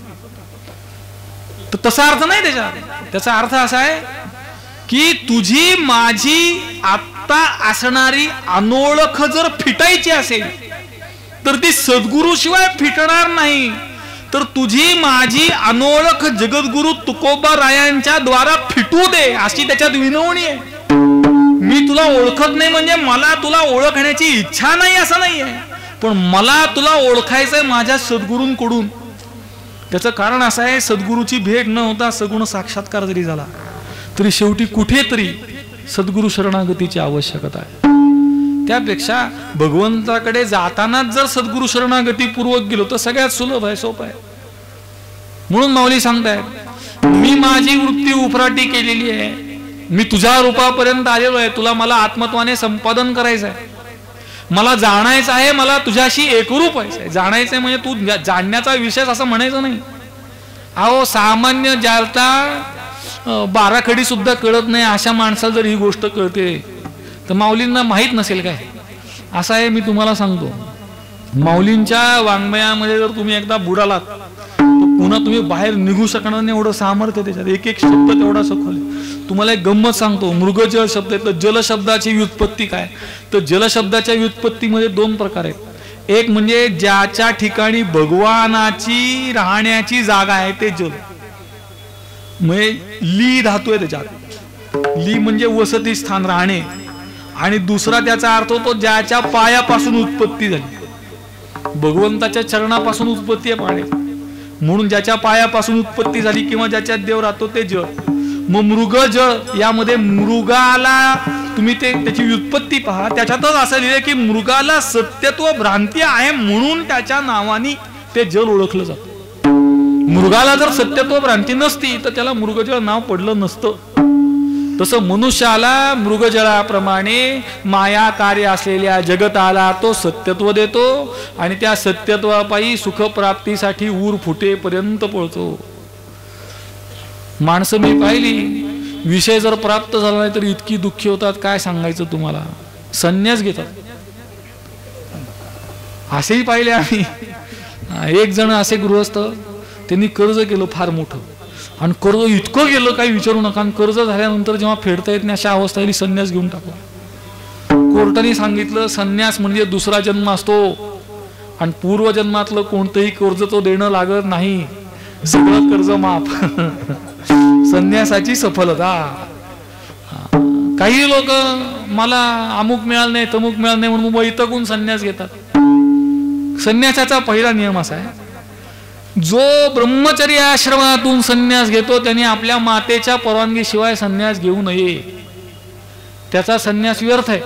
[SPEAKER 1] तर तसा अर्थ नाही त्याचा अर्थ असा आहे की तुझी माझी आत्ता असणारी अनोळख जर फिटायची असेल तर ती सद्गुरु शिवाय फिटणार नाही. तर तुझी माझी अनोळख जगद्गुरु तुकोबा रायांच्या द्वारा फिटू दे अशी त्याच्यात विनवणी आहे. मी तुला ओळखत नाही म्हणजे मला तुला ओळखण्याची इच्छा नाही असं नाही आहे, पण मला तुला ओळखायचंय माझ्या सद्गुरूंकडून. त्याचं कारण असं आहे, सद्गुरूची भेट न होता सगुण साक्षात्कार जरी झाला तरी शेवटी कुठेतरी सद्गुरु शरणागतीची आवश्यकता आहे. त्यापेक्षा भगवंताकडे जातानाच जर सद्गुरु शरणागती पूर्वक गेलो तर सगळ्यात सुलभ आहे, सोपं आहे. म्हणून माऊली सांगतायत मी माझी वृत्ती उफराटी केलेली आहे, मी तुझ्या रूपापर्यंत आलेलो आहे, तुला मला आत्मत्वाने संपादन करायचं आहे, मला जाणायचं आहे, मला तुझ्याशी एकरूप व्हायचं आहे. जाणायचं आहे म्हणजे तू जाणण्याचा विषय असं म्हणायचं नाही. अहो सामान्य ज्याला बाराखडी सुद्धा कळत नाही अशा माणसाला जर ही गोष्ट कळते तर माऊलींना माहीत नसेल काय? असं आहे, मी तुम्हाला सांगतो, माऊलींच्या वाङ्मयामध्ये जर तुम्ही एकदा बुडालात तर पुन्हा तुम्ही बाहेर निघू शकणार नाही, एवढं सामर्थ्य त्याच्यात. एक एक शब्द तेवढा सखोल. तुम्हाला एक गंमत सांगतो. मृगजल शब्द आहे, तर जल शब्दाची व्युत्पत्ती काय? तर जल शब्दाच्या व्युत्पत्तीमध्ये दोन प्रकार आहेत. एक म्हणजे ज्याच्या ठिकाणी भगवानाची राहण्याची जागा आहे ते जल, म्हणजे ली धातू आहे त्याच्यात. ली म्हणजे वसती स्थान, राहणे. आणि दुसरा त्याचा अर्थ होतो ज्याच्या पायापासून उत्पत्ती झाली, भगवंताच्या चरणापासून उत्पत्ती आहे पाण्याची, म्हणून ज्याच्या पायापासून उत्पत्ती झाली किंवा ज्याच्यात देव राहतो ते जळ. मग मृग जळ, यामध्ये मृगाला तुम्ही त्याची व्युत्पत्ती पहा, त्याच्यातच असं लिहिलं की मृगाला सत्यत्व भ्रांती आहे म्हणून त्याच्या नावाने ते जल ओळखलं जातं. मृगाला जर सत्यत्व भ्रांती नसती तर त्याला मृगजळ नाव पडलं नसतं. तसं मनुष्याला मृगजळाप्रमाणे माया कार्य असलेल्या जगताला तो सत्यत्व देतो आणि त्या सत्यत्वापायी सुखप्राप्तीसाठी ऊर फुटेपर्यंत पळतो. माणसं मी पाहिली, विषय जर प्राप्त झाला नाही तर इतकी दुःखी होतात, काय सांगायचं तुम्हाला. संन्यास घेतात, असेही पाहिले आम्ही. एक जण असे गृहस्थ, त्यांनी कर्ज केलं फार मोठं, आणि कर्ज इतकं गेलं काही विचारू नका. आणि कर्ज झाल्यानंतर जेव्हा फेडता येत नाही अशा अवस्थेला संन्यास घेऊन टाकला. कोर्टाने सांगितलं संन्यास म्हणजे दुसरा जन्म असतो आणि पूर्वजन्मातलं कोणतंही कर्ज तो देणं लागत नाही, सगळं कर्ज माफ. संन्यासाची सफलता. काही लोक मला अमुक मिळालं नाही तमुक मिळालं नाही म्हणून वैतकून संन्यास घेतात. संन्यासाचा पहिला नियम असा आहे, जो ब्रह्मचर्य आश्रमातून संन्यास घेतो त्याने आपल्या मातेच्या परवानगीशिवाय संन्यास घेऊ नये, त्याचा संन्यास व्यर्थ आहे.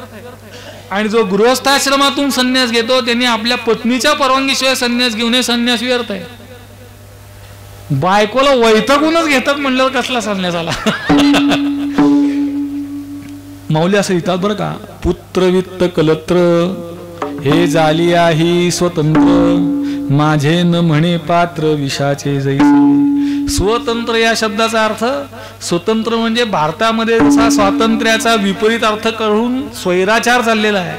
[SPEAKER 1] आणि जो गृहस्थाश्रमातून संन्यास घेतो त्याने आपल्या पत्नीच्या परवानगीशिवाय संन्यास घेऊ नये, संन्यास व्यर्थ आहे. बायकोला वैतागूनच घेतात म्हणल्यावर कसला संन्यास आला? माऊली असं लिहितात बरं का, पुत्र वित्त कलत्र हे झाली आहे स्वतंत्र, माझे न म्हणे पात्र विषाचे जैसे. स्वतंत्र या शब्दाचा अर्थ, स्वतंत्र म्हणजे भारतामध्ये जसा स्वातंत्र्याचा विपरीत अर्थ करून स्वैराचार चाललेला आहे.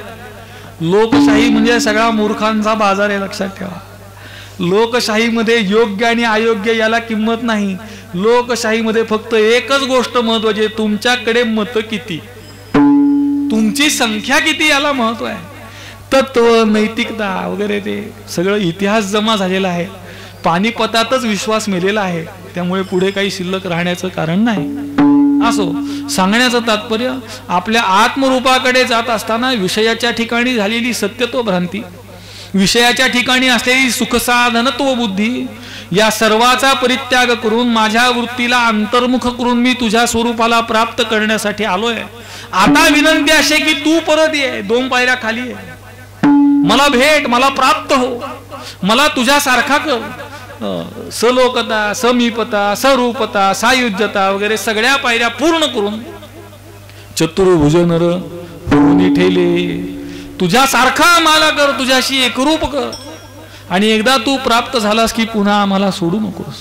[SPEAKER 1] लोकशाही म्हणजे सगळा मूर्खांचा बाजार आहे, लक्षात ठेवा. लोकशाहीमध्ये योग्य आणि अयोग्य याला किंमत नाही. लोकशाहीमध्ये फक्त एकच गोष्ट महत्वाची आहे, तुमच्याकडे मत किती, तुमची संख्या किती याला महत्व आहे. तत्व, नैतिकता वगैरे ते सगळं इतिहास जमा झालेला आहे. पानिपतातच विश्वास मेलेला आहे, त्यामुळे पुढे काही शिल्लक राहण्याचं कारण नाही. असो, सांगण्याचं तात्पर्य, आपल्या आत्मरूपाकडे जात असताना विषयाच्या ठिकाणी झालेली सत्यत्व भ्रांती, विषयाच्या ठिकाणी असलेली सुखसाधनत्व बुद्धी, या सर्वाचा परित्याग करून माझ्या वृत्तीला अंतर्मुख करून मी तुझ्या स्वरूपाला प्राप्त करण्यासाठी आलोय. आता विनंती अशी की तू परत ये, 2 पायऱ्या खाली आहे, मला भेट, मला प्राप्त हो, मला तुझ्यासारखा कर. सलोकता, समीपता, सरूपता, सायुज्यता वगैरे सगळ्या पायऱ्या पूर्ण करून चतुर्भुज नर होऊन ठेले, तुझ्यासारखा मला कर, तुझ्याशी एकरूप कर. आणि एकदा तू प्राप्त झालास की पुन्हा आम्हाला सोडू नकोस.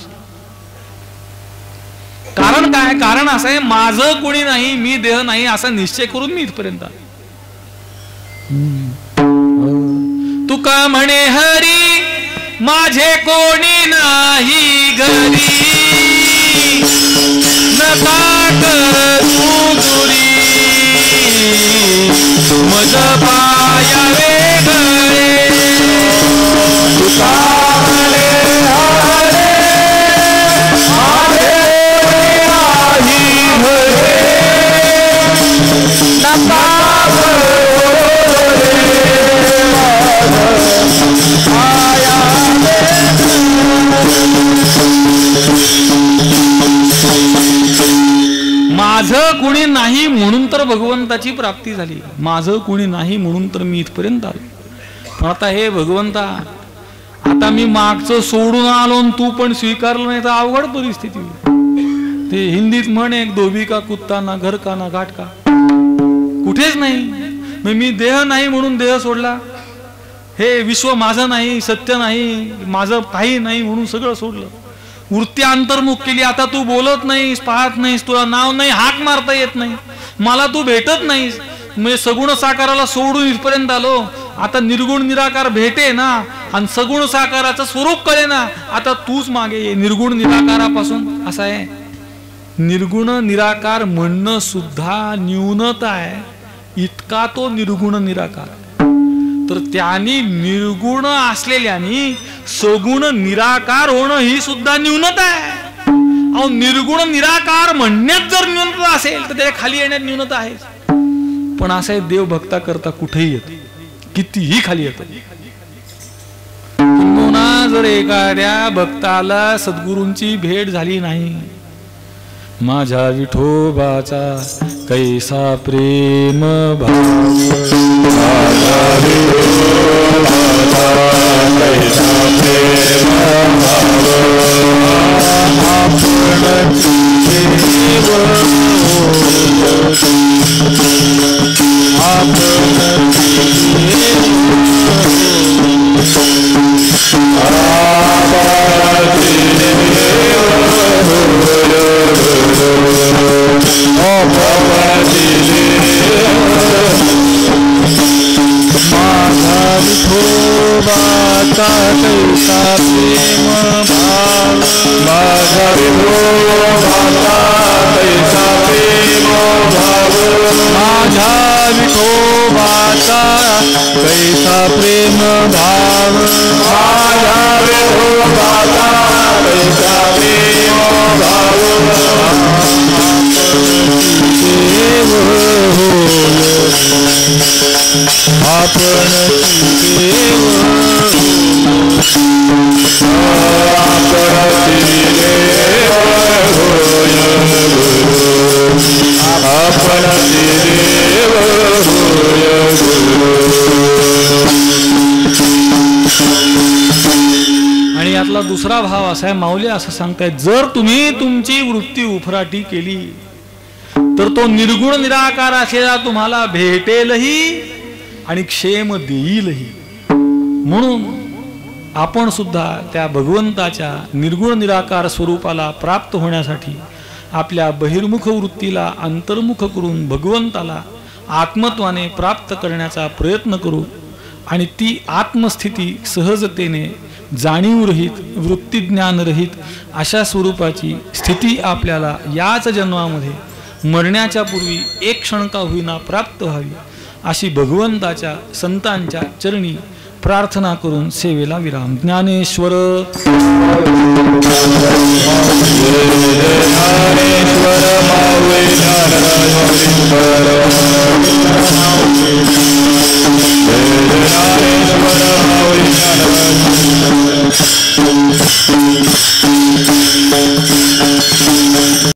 [SPEAKER 1] कारण काय? कारण असं आहे, माझं कोणी नाही, मी देह नाही असा निश्चय करून मी इथपर्यंत. तुका म्हणे हरी माझे कोणी नाही घरी, नका करू दुरी, मज पायावे घरे. तुका म्हणे हरी माझे नाही घरी, नका माझं कुणी नाही म्हणून तर भगवंताची प्राप्ती झाली, माझं कुणी नाही म्हणून तर मी इथपर्यंत आलो. पण आता हे भगवंता, आता मी मागचं सोडून आलो तू पण स्वीकारलं नाही तर अवघड परिस्थिती. ते हिंदीत म्हण एक, धोबी का कुत्ता ना घर का ना घाट का, कुठेच नाही. मी देह नाही म्हणून देह सोडला, हे विश्व माझं नाही, सत्य नाही, माझं काही नाही म्हणून सगळं सोडलं. वृत्ती अंतर्मुख केली. आता तू बोलत नाहीस, पाहत नाहीस, तुला नाव नाही, हाक मारता येत नाही, मला तू भेटत नाहीस. म्हणजे सगुण साकाराला सोडून इथपर्यंत आलो. आता निर्गुण निराकार भेटे ना, आणि सगुण साकाराचं स्वरूप कळे ना, आता तूच मागे ये निर्गुण निराकारापासून. असं आहे. निर्गुण निराकार म्हणणं सुद्धा न्यूनता आहे, इतका तो निर्गुण निराकार. तर त्यांनी निर्गुण असलेल्यानी सगुण निराकार होणं ही सुद्धा न्यूनता आहे. अहो, निर्गुण निराकार म्हणण्यात जर न्यूनता असेल तर त्याच्या खाली येण्यात न्यूनता आहे. पण असं आहे, देव भक्ता करता कुठेही येते, कितीही खाली येते. किंबहुना जर एखाद्या भक्ताला सद्गुरूंची भेट झाली नाही, माझ्या विठोबाचा कैसा प्रेम भाव, माझ्या विठोबाचा कैसा प्रेम भाव, आपण देव विठोबाचा कैसा प्रेम भाव, माझा विठोबाचा कैसा प्रेम भाव, माझा विठोबाचा कैसा प्रेम भाव, माझा विठोबाचा कैसा प्रेम भाव, देव आपण देव, आपण देव होय गुरु, आपण देव होय गुरु. आणि यातला दुसरा भाव असा आहे, माऊली असं सांगताय, जर तुम्ही तुमची वृत्ती उफराटी केली तर तो निर्गुण निराकार असलेला तुम्हाला भेटेलही आणि क्षेम देईलही. म्हणून आपण सुद्धा त्या भगवंताच्या निर्गुण निराकार स्वरूपाला प्राप्त होण्यासाठी आपल्या बहिर्मुख वृत्तीला अंतर्मुख करून भगवंताला आत्मत्वाने प्राप्त करण्याचा प्रयत्न करू. आणि ती आत्मस्थिती सहजतेने जाणीवरहित वृत्तीज्ञानरहित अशा स्वरूपाची स्थिती आपल्याला याच जन्मामध्ये मरण्याच्या पूर्वी एक क्षण का होईना प्राप्त व्हावी, अशी भगवंताच्या संतांच्या चरणी प्रार्थना करून सेवेला विराम. ज्ञानेश्वर ज्ञानेश्वर